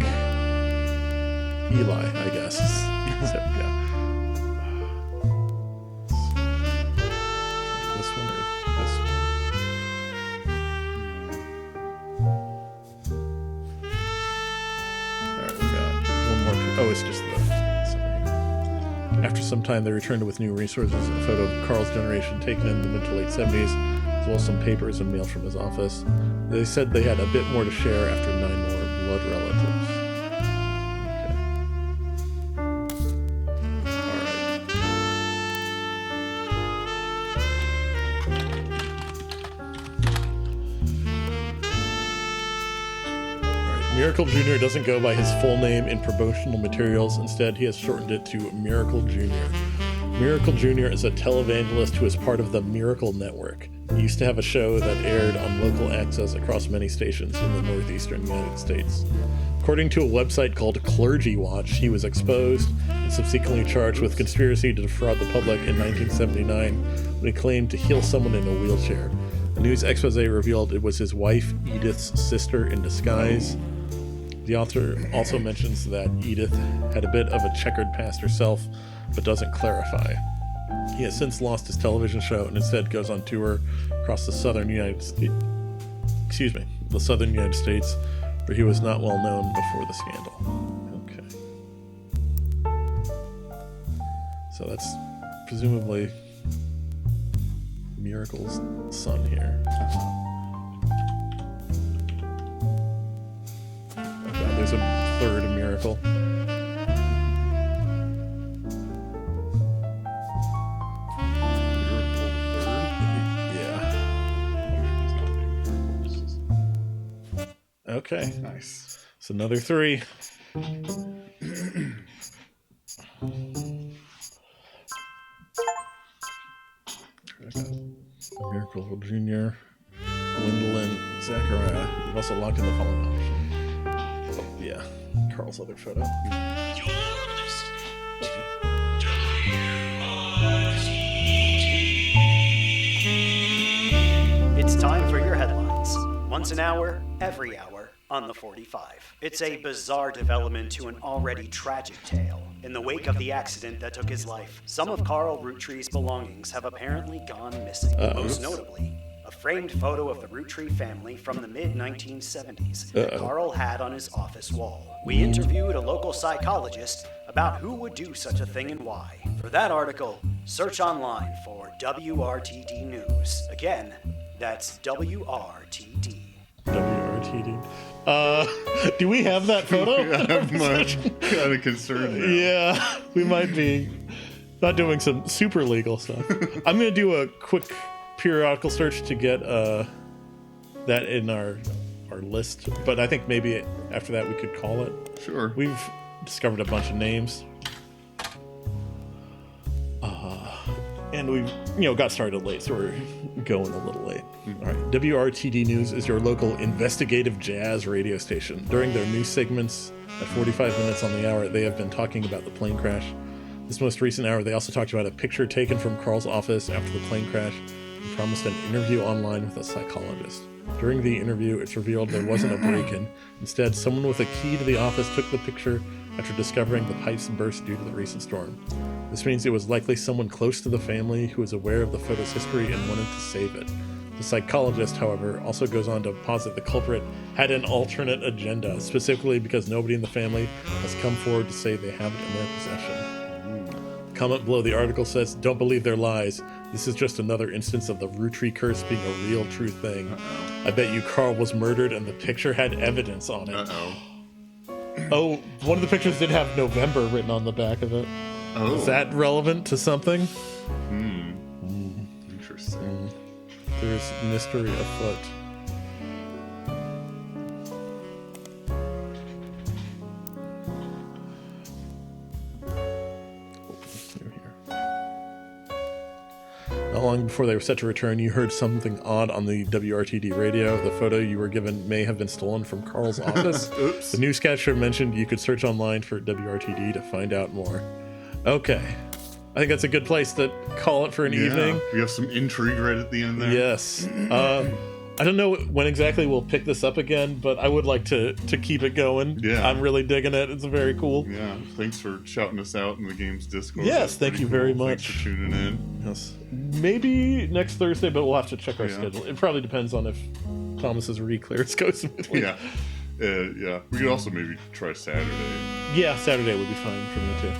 Eli, I guess. So, yeah. This one or this one? Alright, we got one more. Oh, it's just the. Sorry. After some time, they returned with new resources, a photo of Carl's generation taken in the mid to late 70s, as well as some papers and mail from his office. They said they had a bit more to share after 9 more blood relatives. Okay. Alright, Miracle Jr. doesn't go by his full name in promotional materials. Instead, he has shortened it to Miracle Jr. Miracle Jr. is a televangelist who is part of the Miracle Network. He used to have a show that aired on local access across many stations in the northeastern United States. According to a website called Clergy Watch, he was exposed and subsequently charged with conspiracy to defraud the public in 1979 when he claimed to heal someone in a wheelchair. A news expose revealed it was his wife, Edith's sister in disguise. The author also mentions that Edith had a bit of a checkered past herself, but doesn't clarify. He has since lost his television show and instead goes on tour across the southern United States. The southern United States, where he was not well known before the scandal. Okay. So that's presumably Miracle's son here. Oh god, there's a third Miracle. Okay. Nice. It's another 3. Miracle Jr., Gwendolyn, Zachariah. You've also locked in the following option. Yeah, Carl's other photo. It's time for your headlines. Once an hour, every hour, on the 45. It's a bizarre development to an already tragic tale. In the wake of the accident that took his life, some of Carl Roottree's belongings have apparently gone missing. Most notably, a framed photo of the Roottree family from the mid-1970s that Carl had on his office wall. We interviewed a local psychologist about who would do such a thing and why. For that article, search online for WRTD News. Again, that's WRTD. WRTD. Do we have that photo? I'm kind of concerned now. Yeah, we might be not doing some super legal stuff. I'm going to do a quick periodical search to get that in our list, but I think maybe after that we could call it. Sure. We've discovered a bunch of names. And we've, got started late, so we're going a little late. All right. WRTD News is your local investigative jazz radio station. During their news segments at 45 minutes on the hour, they have been talking about the plane crash. This most recent hour, they also talked about a picture taken from Carl's office after the plane crash and promised an interview online with a psychologist. During the interview, it's revealed there wasn't a break-in. Instead, someone with a key to the office took the picture after discovering the pipes burst due to the recent storm. This means it was likely someone close to the family who was aware of the photo's history and wanted to save it. The psychologist, however, also goes on to posit the culprit had an alternate agenda, specifically because nobody in the family has come forward to say they have it in their possession. Comment below the article says, "Don't believe their lies. This is just another instance of the Roottrees curse being a real, true thing. I bet you Carl was murdered and the picture had evidence on it." Oh, one of the pictures did have November written on the back of it. Oh. Is that relevant to something? Interesting. There's mystery afoot. Not long before they were set to return, you heard something odd on the WRTD radio. The photo you were given may have been stolen from Carl's office. Oops. The newscaster mentioned you could search online for WRTD to find out more. Okay. I think that's a good place to call it for an evening. We have some intrigue right at the end there. Yes. I don't know when exactly we'll pick this up again, but I would like to keep it going. Yeah. I'm really digging it. It's very cool. Yeah. Thanks for shouting us out in the game's Discord. Yes, thank you very much. Thanks for tuning in. Yes. Maybe next Thursday, but we'll have to check our schedule. It probably depends on if Thomas's re-clearance goes smoothly. Yeah. Yeah. We could also maybe try Saturday. Yeah, Saturday would be fine for me too.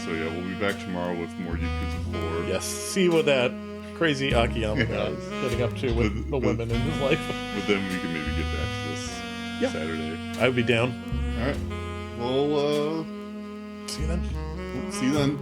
So yeah, we'll be back tomorrow with more Yakuza 4. Yes, see what that crazy Akiyama guy is getting up to with the women in his life. But then we can maybe get back to this Saturday. I would be down. Alright. Well, see you then. See you then.